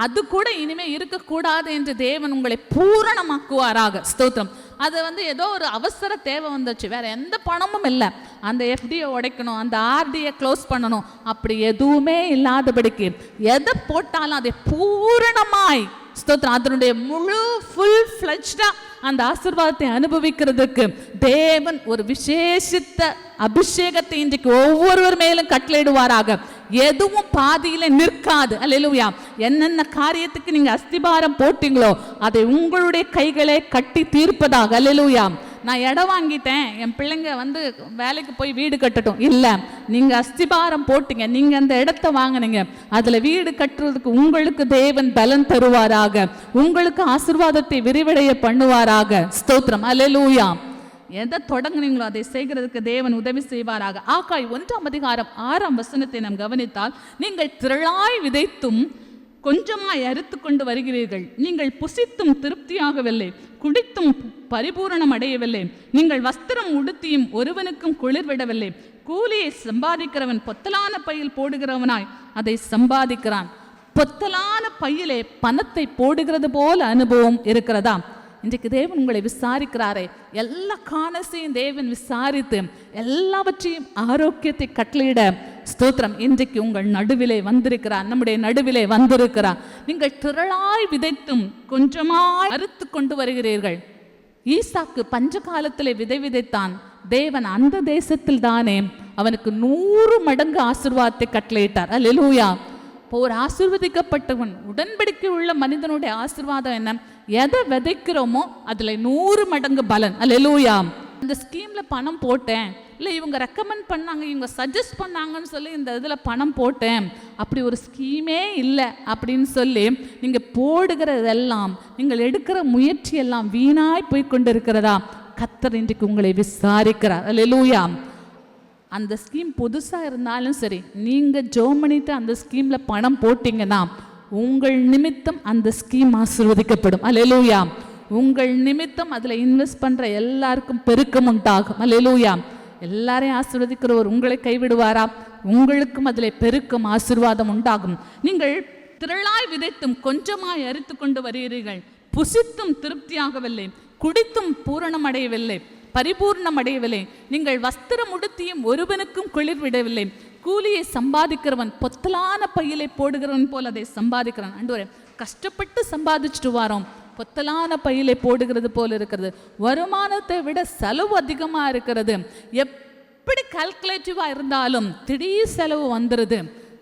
அது கூட இனிமே இருக்கக்கூடாது என்று தேவன் உங்களை பூரணமாக்குவாராக. ஸ்தோத்திரம். அது ஏதோ ஒரு அவசர தேவை வந்துச்சு, வேற எந்த பணமும் இல்லை, அந்த எஃப்டியை உடைக்கணும், அந்த ஆர்டியை க்ளோஸ் பண்ணணும், அப்படி எதுவுமே இல்லாதபடிக்கு எதை போட்டாலும் அதை பூரணமாய் ஸ்தோத்திரம் அதனுடைய முழு ஃபுல் ஃப்ளெஜ்டா அந்த ஆசீர்வாதத்தை அனுபவிக்கிறதுக்கு தேவன் ஒரு விசேஷித்த அபிஷேகத்தை இன்றைக்கு ஒவ்வொருவர் மேலும் கட்டளையிடுவாராக. எதுவும் பாதியில நிற்காது. அல்லேலூயா. என்னென்ன காரியத்துக்கு நீங்க அஸ்திபாரம் போட்டீங்களோ அதை உங்களுடைய கைகளை கட்டி தீர்ப்பதாக. அல்லேலூயா. நான் இடம் வாங்கிட்டேன், என் பிள்ளைங்க வேலைக்கு போய் வீடு கட்டட்டும், இல்லை, நீங்க அஸ்திபாரம் போட்டீங்க, நீங்க அந்த இடத்தை வாங்கினீங்க, அதுல வீடு கட்டுறதுக்கு உங்களுக்கு தேவன் பலன் தருவாராக, உங்களுக்கு ஆசீர்வாதத்தை விரிவடைய பண்ணுவாராக. ஸ்தோத்திரம். அல்லேலூயா. எதை தொடங்குனீங்களோ அதை செய்கிறதுக்கு தேவன் உதவி செய்வாராக. ஆகாய் 1ஆம் அதிகாரம் 6ஆம் வசனத்தை நாம் கவனித்தால், நீங்கள் திரளாய் விதைத்தும் கொஞ்சமாய் அறுத்து கொண்டு வருகிறீர்கள், நீங்கள் புசித்தும் திருப்தியாகவில்லை, குடித்தும் பரிபூரணம் அடையவில்லை, நீங்கள் வஸ்திரம் உடுத்தியும் ஒருவனுக்கும் குளிர்விடவில்லை, கூலியை சம்பாதிக்கிறவன் பொத்தலான பையில் போடுகிறவனாய் அதை சம்பாதிக்கிறான். பொத்தலான பையிலே பணத்தை போடுகிறது போல அனுபவம் இருக்கிறதா? இன்றைக்கு தேவன் உங்களை விசாரிக்கிறாரே, எல்லா காணசையும் தேவன் விசாரித்து எல்லாவற்றையும் ஆரோக்கியத்தை கட்டளையிட ஸ்தோத்திரம் இன்றைக்கு உங்கள் நடுவிலே வந்திருக்கிறார், நம்முடைய நடுவிலே வந்திருக்கிறார். நீங்கள் திரளாய் விதைத்தும் கொஞ்சமாய் அறுத்து கொண்டு வருகிறீர்கள். ஈசாக்கு பஞ்ச காலத்திலே விதை விதைத்தான். தேவன் அந்த தேசத்தில் தானே அவனுக்கு 100 மடங்கு ஆசீர்வாதத்தை கட்டளையிட்டார். அல்லேலூயா. இப்போ ஒரு ஆசீர்வதிக்கப்பட்டவன், உடன்படிக்கை உள்ள மனிதனுடைய ஆசீர்வாதம் என்ன? எதை விதைக்கிறோமோ அதுல 100 மடங்கு பலன். அல்லேலூயா. இந்த ஸ்கீம்ல பணம் போட்டேன், இல்லை இவங்க ரெக்கமெண்ட் பண்ணாங்க, இவங்க சஜஸ்ட் பண்ணாங்கன்னு சொல்லி இந்த இதில் பணம் போட்டேன், அப்படி ஒரு ஸ்கீமே இல்லை அப்படின்னு சொல்லி நீங்கள் போடுகிறதெல்லாம், நீங்கள் எடுக்கிற முயற்சி எல்லாம் வீணாய் போய் கொண்டு இருக்கிறதா? கர்த்தர் இன்றைக்கு உங்களை விசாரிக்கிறார். அல்லேலூயா. அந்த ஸ்கீம் புதுசாக இருந்தாலும் சரி, நீங்கள் ஜோம் பண்ணிட்டு அந்த ஸ்கீமில் பணம் போட்டிங்கன்னா உங்கள் நிமித்தம் அந்த ஸ்கீம் ஆசீர்வதிக்கப்படும். அல்லேலூயா. உங்கள் நிமித்தம் அதில் இன்வெஸ்ட் பண்ணுற எல்லாருக்கும் பெருக்கம் உண்டாகும். அல்லேலூயா. எல்லாரையும் ஆசீர்வதிக்கிறவர் உங்களை கைவிடுவாரா? உங்களுக்கும் அதில் பெருக்கம் ஆசீர்வாதம் உண்டாகும். நீங்கள் திரளாய் விதைத்தும் கொஞ்சமாய் அறுத்து கொண்டு வருகிறீர்கள், புசித்தும் திருப்தியாகவில்லை, குடித்தும் பூரணம் அடையவில்லை, பரிபூர்ணம் அடையவில்லை, நீங்கள் வஸ்திரம் உடுத்தியும் ஒருவனுக்கும் குளிர் விடவில்லை, கூலியை சம்பாதிக்கிறவன் பொத்தலான பையிலை போடுகிறவன் போல் அதை சம்பாதிக்கிறான். ஆண்டவரே, கஷ்டப்பட்டு சம்பாதிச்சுட்டு வரோம், பொத்தலான பையிலை போடுகிறது போல் இருக்கிறது, வருமானத்தை விட செலவு அதிகமாக இருக்கிறது, எப்படி கால்குலேட்டிவாக இருந்தாலும் திடீர் செலவு வந்துடுது.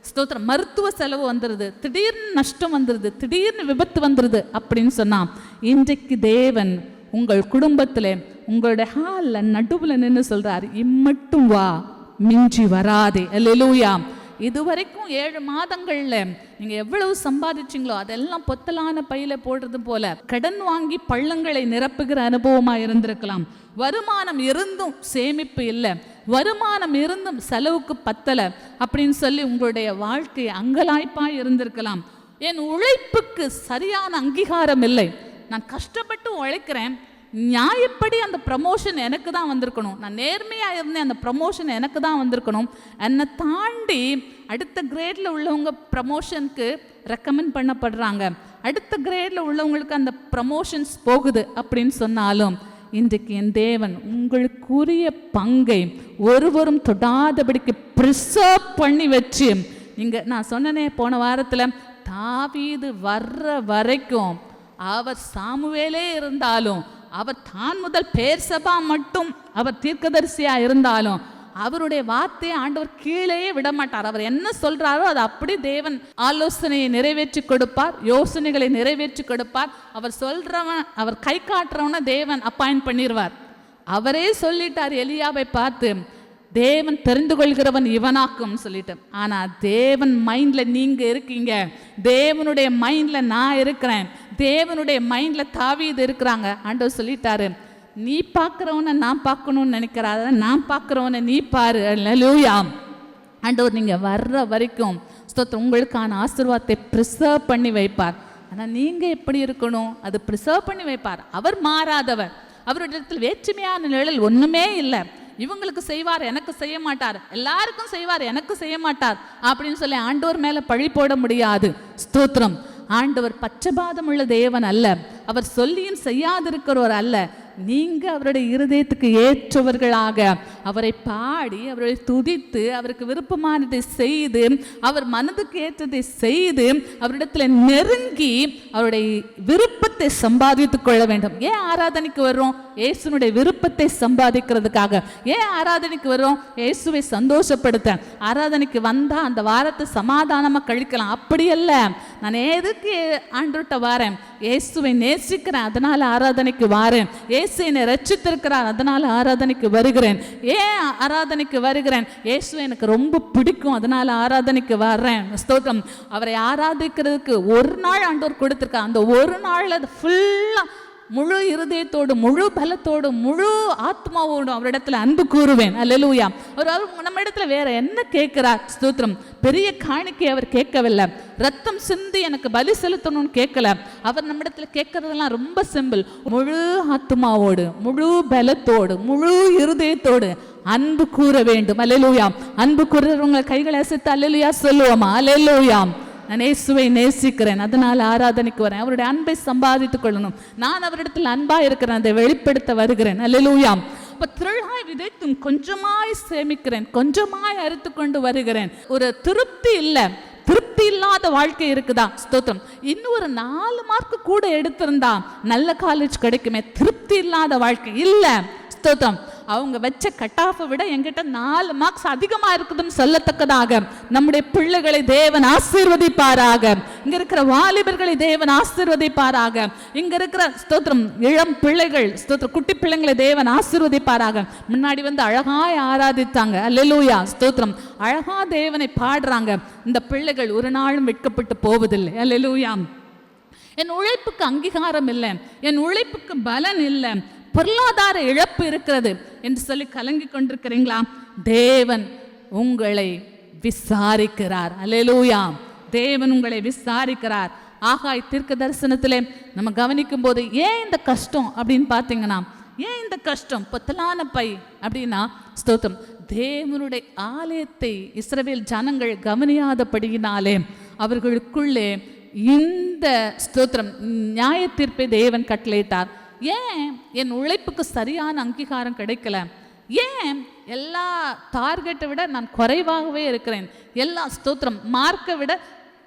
ஸ்தோத்திரம். மருத்துவ செலவு வந்துடுது, திடீர்னு நஷ்டம் வந்துடுது, திடீர்னு விபத்து வந்துடுது அப்படின்னு சொன்னால், இன்றைக்கு தேவன் உங்கள் குடும்பத்தில் உங்களுடைய ஹாலில் நடுவில் நின்று சொல்கிறார், இம்மட்டும் வா, மிஞ்சி வராதே. அல்லேலூயா. இதுவரைக்கும் 7 மாதங்கள்ல நீங்க எவ்வளவு சம்பாதிச்சிங்களோ அதெல்லாம் பொத்தலான பையில போடுறது போல கடன் வாங்கி பள்ளங்களை நிரப்புகிற அனுபவமா இருந்திருக்கலாம். வருமானம் இருந்தும் சேமிப்பு இல்லை, வருமானம் இருந்தும் செலவுக்கு பத்தலை அப்படின்னு சொல்லி உங்களுடைய வாழ்க்கை அங்கலாய்ப்பாய் இருந்திருக்கலாம். என் உழைப்புக்கு சரியான அங்கீகாரம் இல்லை, நான் கஷ்டப்பட்டு உழைக்கிறேன், நியாயப்படி அந்த ப்ரமோஷன் எனக்கு தான் வந்திருக்கணும், நான் நேர்மையாக இருந்தேன், அந்த ப்ரமோஷன் எனக்கு தான் வந்திருக்கணும், என்னை தாண்டி அடுத்த கிரேடில் உள்ளவங்க ப்ரமோஷனுக்கு ரெக்கமெண்ட் பண்ணப்படுறாங்க, அடுத்த கிரேடில் உள்ளவங்களுக்கு அந்த ப்ரமோஷன்ஸ் போகுது அப்படின்னு சொன்னாலும், இன்றைக்கு என் தேவன் உங்களுக்குரிய பங்கை ஒருவரும் தொடாதபடிக்கு ப்ரிசர்வ் பண்ணி வச்சு, நீங்கள் நான் சொன்னனே போன வாரத்தில், தாவீது வர்ற வரைக்கும் அவர் சாமுவேலே இருந்தாலும், அவர் தான் முதல் பேர்சபா மட்டும் அவர் தீர்க்கதரிசியா இருந்தாலும், அவருடைய வார்த்தையை ஆண்டவர் கீழே விட மாட்டார். அவர் என்ன சொல்றாரோ அது அப்படி தேவன் ஆலோசனையை நிறைவேற்றி கொடுப்பார், யோசனைகளை நிறைவேற்றி கொடுப்பார். அவர் சொல்றவன், அவர் கை காட்டுறவன தேவன் அப்பாயிண்ட் பண்ணிடுவார். அவரே சொல்லிட்டார் எலியாவை பார்த்து, தேவன் தெரிந்து கொள்கிறவன் இவனாக்கும் சொல்லிட்டு. ஆனா தேவன் மைண்ட்ல நீங்க இருக்கீங்க, தேவனுடைய மைண்ட்ல நான் இருக்கிறேன், தேவனுடைய மைண்ட்ல தாவீது இருக்கிறாங்க. ஆண்டவர் சொல்லிட்டாரு, நீ பார்க்கிறவனை நான் பார்க்கணும்னு நினைக்கிறாத, நான் பார்க்கிறவனை நீ பாரு. அல்லேலூயா. ஆண்டவர் நீங்க வர்ற வரைக்கும் ஸ்தோத்திரம் உங்களுக்கான ஆசீர்வாதத்தை ப்ரிசர்வ் பண்ணி வைப்பார். ஆனா நீங்க எப்படி இருக்கணும், அது ப்ரிசர்வ் பண்ணி வைப்பார். அவர் மாறாதவர், அவருடைய இடத்தில் வேற்றுமையான நிழல் ஒண்ணுமே இல்லை. இவங்களுக்கு செய்வார், எனக்கு செய்ய மாட்டார், எல்லாருக்கும் செய்வார், எனக்கு செய்ய மாட்டார் அப்படின்னு சொல்லி ஆண்டவர் மேல பழி போட முடியாது. ஸ்தோத்திரம். ஆண்டவர் பட்சபாதம் உள்ள தேவன் அல்ல, அவர் சொல்லியும் செய்யாதிருக்கிறவர் அல்ல. நீங்க அவருடைய இருதயத்துக்கு ஏற்றவர்களாக அவரை பாடி, அவரை துதித்து, அவருக்கு விருப்பமானதை செய்து, அவர் மனதுக்கு ஏற்றதை செய்து, அவரிடத்துல நெருங்கி அவருடைய விருப்பத்தை சம்பாதித்துக் கொள்ள வேண்டும். ஏன் ஆராதனைக்கு வர்றோம்? இயேசுனுடைய விருப்பத்தை சம்பாதிக்கிறதுக்காக. ஏன் ஆராதனைக்கு வர்றோம்? இயேசுவை சந்தோஷப்படுத்த. ஆராதனைக்கு வந்தா அந்த வாரத்தை சமாதானமா கழிக்கலாம், அப்படி அல்ல. நான் எதுக்கு ஆண்டவர்கிட்ட வாரேன்? இயேசுவை நேசிக்கிறேன், அதனால ஆராதனைக்கு வாரேன். இயேசு என்னை ரட்சித்திருக்கிறார், அதனால ஆராதனைக்கு வருகிறேன். ஏன் ஆராதனைக்கு வருகிறேன்? இயேசு எனக்கு ரொம்ப பிடிக்கும், அதனால ஆராதனைக்கு வர்றேன். ஸ்தோத்திரம். அவரை ஆராதிக்கிறதுக்கு ஒரு நாள் ஆண்டவர் கொடுத்திருக்கார். அந்த ஒரு நாள் அது ஃபுல்லா முழு இருதயத்தோடு, முழு பலத்தோடு, முழு ஆத்மாவோடு அவரிடத்துல அன்பு கூறுவேன். அல்லேலூயா. அவர் நம்ம இடத்துல வேற என்ன கேட்கிறார்? ஸ்தோத்திரம். பெரிய காணிக்கை அவர் கேட்கவில்லை, ரத்தம் சிந்தி எனக்கு பலி செலுத்தணும்னு கேட்கல. அவர் நம்ம இடத்துல கேட்கறதெல்லாம் ரொம்ப சிம்பிள். முழு ஆத்மாவோடு, முழு பலத்தோடு, முழு இருதயத்தோடு அன்பு கூற வேண்டும். அல்லேலூயா. அன்பு கூறுறவங்க கைகளை அசைத்து அல்லேலூயா சொல்லுவோமா? அல்லேலூயா. நான் இயேசுவை நேசிக்கிறேன், அதனால ஆராதனைக்கு வரேன். அவருடைய அன்பை சம்பாதித்துக் கொள்ளணும். நான் அவரிடத்தில் அன்பா இருக்கிறேன், அதை வெளிப்படுத்த வருகிறேன். அல்லேலூயா. அப்ப திரளாய் விதைத்தும் கொஞ்சமாய் சேமிக்கிறேன், கொஞ்சமாய் அறுத்து கொண்டு வருகிறேன். ஒரு திருப்தி இல்லை, திருப்தி இல்லாத வாழ்க்கை இருக்குதா? ஸ்தோத்திரம். இன்னும் ஒரு 4 மார்க் கூட எடுத்திருந்தா நல்ல காலேஜ் கிடைக்குமே. திருப்தி இல்லாத வாழ்க்கை இல்லை. ஸ்தோத்திரம். அவங்க வச்ச கட் ஆஃபை விட என்கிட்ட 4 மார்க்ஸ் அதிகமா இருக்குதுன்னு சொல்லத்தக்கதாக நம்முடைய பிள்ளைகளை தேவன் ஆசீர்வதிப்பாராக. இங்க இருக்கிற வாலிபர்களை தேவன் ஆசீர்வதிப்பாராக. இங்க இருக்கிற ஸ்தோத்திரம் இளம் பிள்ளைகள், ஸ்தோத்திரம் குட்டி பிள்ளைங்களை தேவன் ஆசீர்வதிப்பாராக. முன்னாடி வந்து அழகாய் ஆராதித்தாங்க. அல்லேலூயா. ஸ்தோத்திரம். அழகா தேவனை பாடுறாங்க. இந்த பிள்ளைகள் ஒரு நாளும் வெட்கப்பட்டு போவதில்லை. அல்லேலூயா. என் உழைப்புக்கு அங்கீகாரம் இல்லை, என் உழைப்புக்கு பலன் இல்லை, பொருளாதார இழப்பு இருக்கிறது என்று சொல்லி கலங்கி கொண்டிருக்கிறீங்களா? தேவன் உங்களை விசாரிக்கிறார். அல்லேலூயா. தேவன் உங்களை விசாரிக்கிறார். ஆகாய் தீர்க்க தரிசனத்திலே நம்ம கவனிக்கும் போது ஏன் இந்த கஷ்டம் அப்படின்னு பார்த்தீங்கன்னா, ஏன் இந்த கஷ்டம்? பொத்தலான பை அப்படின்னா ஸ்தோத்திரம். தேவனுடைய ஆலயத்தை இஸ்ரவேல் ஜனங்கள் கவனியாதபடியினாலே அவர்களுக்குள்ளே இந்த ஸ்தோத்திரம் நியாய தீர்ப்பை தேவன் கட்டளையிட்டார். ஏன் என் உழைப்புக்கு சரியான அங்கீகாரம் கிடைக்கல? ஏன் எல்லா டார்கெட்டை விட நான் குறைவாகவே இருக்கிறேன்? எல்லா ஸ்தோத்திரம் மார்க்கை விட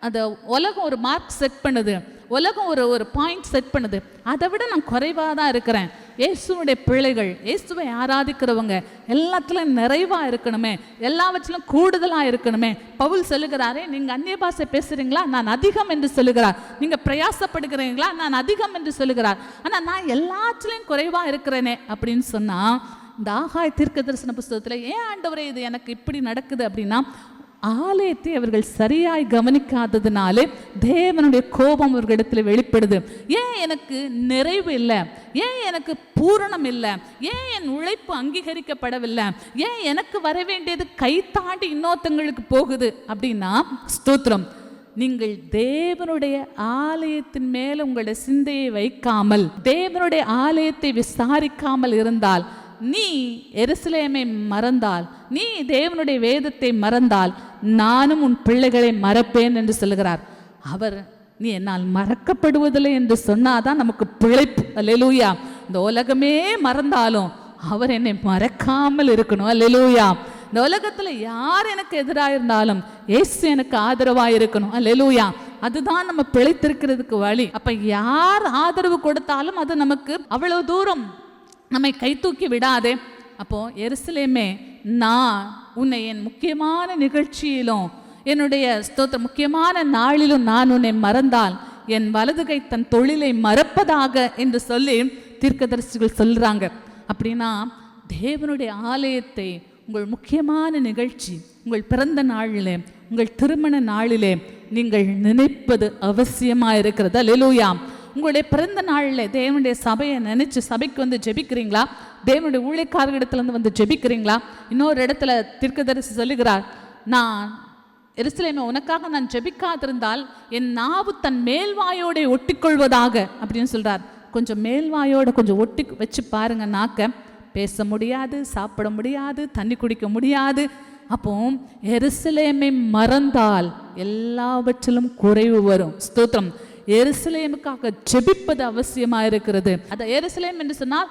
அந்த உலகம் ஒரு மார்க் செட் பண்ணுது, உலகம் ஒரு பாயிண்ட் செட் பண்ணுது, அதை விட நான் குறைவாக தான் இருக்கிறேன். இயேசுடைய பிள்ளைகள், இயேசுவை ஆராதிக்கிறவங்க எல்லாத்துலையும் நிறைவாக இருக்கணுமே, எல்லாவற்றிலும் கூடுதலாக இருக்கணுமே. பவுல் சொல்லுகிறாரே, நீங்கள் அந்நிய பாஷை பேசுகிறீங்களா? நான் அதிகம் என்று சொல்லுகிறார். நீங்கள் பிரயாசப்படுகிறீங்களா? நான் அதிகம் என்று சொல்லுகிறார். ஆனால் நான் எல்லாத்துலேயும் குறைவாக இருக்கிறேனே அப்படின்னு சொன்னால், இந்த ஆகாய் தீர்க்க தரிசன புஸ்தகத்தில் ஏன் ஆண்டவரே இது எனக்கு இப்படி நடக்குது அப்படின்னா, ஆலயத்தை அவர்கள் சரியாய் கவனிக்காததுனாலே தேவனுடைய கோபம் அவர்களிடத்தில் வெளிப்படுது. ஏன் எனக்கு நிறைவு இல்லை? ஏன் எனக்கு பூரணம் இல்லை? ஏன் என் உழைப்பு அங்கீகரிக்கப்படவில்லை? ஏன் எனக்கு வர வேண்டியது கை தாண்டி இன்னொருத்தங்களுக்கு போகுது அப்படின்னா, ஸ்தோத்திரம், நீங்கள் தேவனுடைய ஆலயத்தின் மேல் உங்களுடைய சிந்தையை வைக்காமல், தேவனுடைய ஆலயத்தை விசாரிக்காமல் இருந்தால், நீ எருசலேமை மறந்தால், நீ தேவனுடைய வேதத்தை மறந்தால், நானும் உன் பிள்ளைகளை மறப்பேன் என்று சொல்லுகிறார். அவர் நீ என்னால் மறக்கப்படுவதில்லை என்று சொன்னாதான் நமக்கு பிழைப்பு. அல்லேலூயா. இந்த உலகமே மறந்தாலும் அவர் என்னை மறக்காமல் இருக்கணும். அல்லேலூயா. இந்த உலகத்துல யார் எனக்கு எதிராக இருந்தாலும் இயேசு எனக்கு ஆதரவாக இருக்கணும். அல்லேலூயா. அதுதான் நம்ம பிழைத்திருக்கிறதுக்கு வழி. அப்ப யார் ஆதரவு கொடுத்தாலும் அது நமக்கு அவ்வளவு தூரம் நம்மை கை தூக்கி விடாதே. அப்போ எருசலேமே, நான் உன்னை என் முக்கியமான நிகழ்ச்சியிலும் என்னுடைய ஸ்தோத்திரம் முக்கியமான நாளிலும் நான் உன்னை மறந்தால் என் வலதுகை தன் தொழிலை மறப்பதாக என்று சொல்லி தீர்க்கதரிசிகள் சொல்றாங்க. அப்படின்னா தேவனுடைய ஆலயத்தை உங்கள் முக்கியமான நிகழ்ச்சி, உங்கள் பிறந்த நாளிலே, உங்கள் திருமண நாளிலே நீங்கள் நினைப்பது அவசியமாக இருக்கிறது. அல்லேலூயா. உங்களுடைய பிறந்த நாளில் தேவனுடைய சபையை நினைச்சு சபைக்கு வந்து ஜெபிக்கிறீங்களா? தேவனுடைய ஊழியக்காரர்களிடத்துல வந்து ஜெபிக்கிறீங்களா? இன்னொரு இடத்துல தீர்க்கதரிசி சொல்லுகிறார், நான் எருசலேமே உனக்காக நான் ஜெபிக்காதிருந்தால் என் நாவு தன் மேல்வாயோட ஒட்டிக்கொள்வதாக அப்படின்னு சொல்றார். கொஞ்சம் மேல்வாயோட கொஞ்சம் ஒட்டி வச்சு பாருங்க. நாக்க பேச முடியாது, சாப்பிட முடியாது, தண்ணி குடிக்க முடியாது. அப்போ எருசலேமை மறந்தால் எல்லாவற்றிலும் குறைவு வரும். ஸ்தோத்திரம். எருசலேமுக்காக ஜெபிப்பது அவசியமா இருக்கிறது. அந்த எருசலேம் என்று சொன்னால்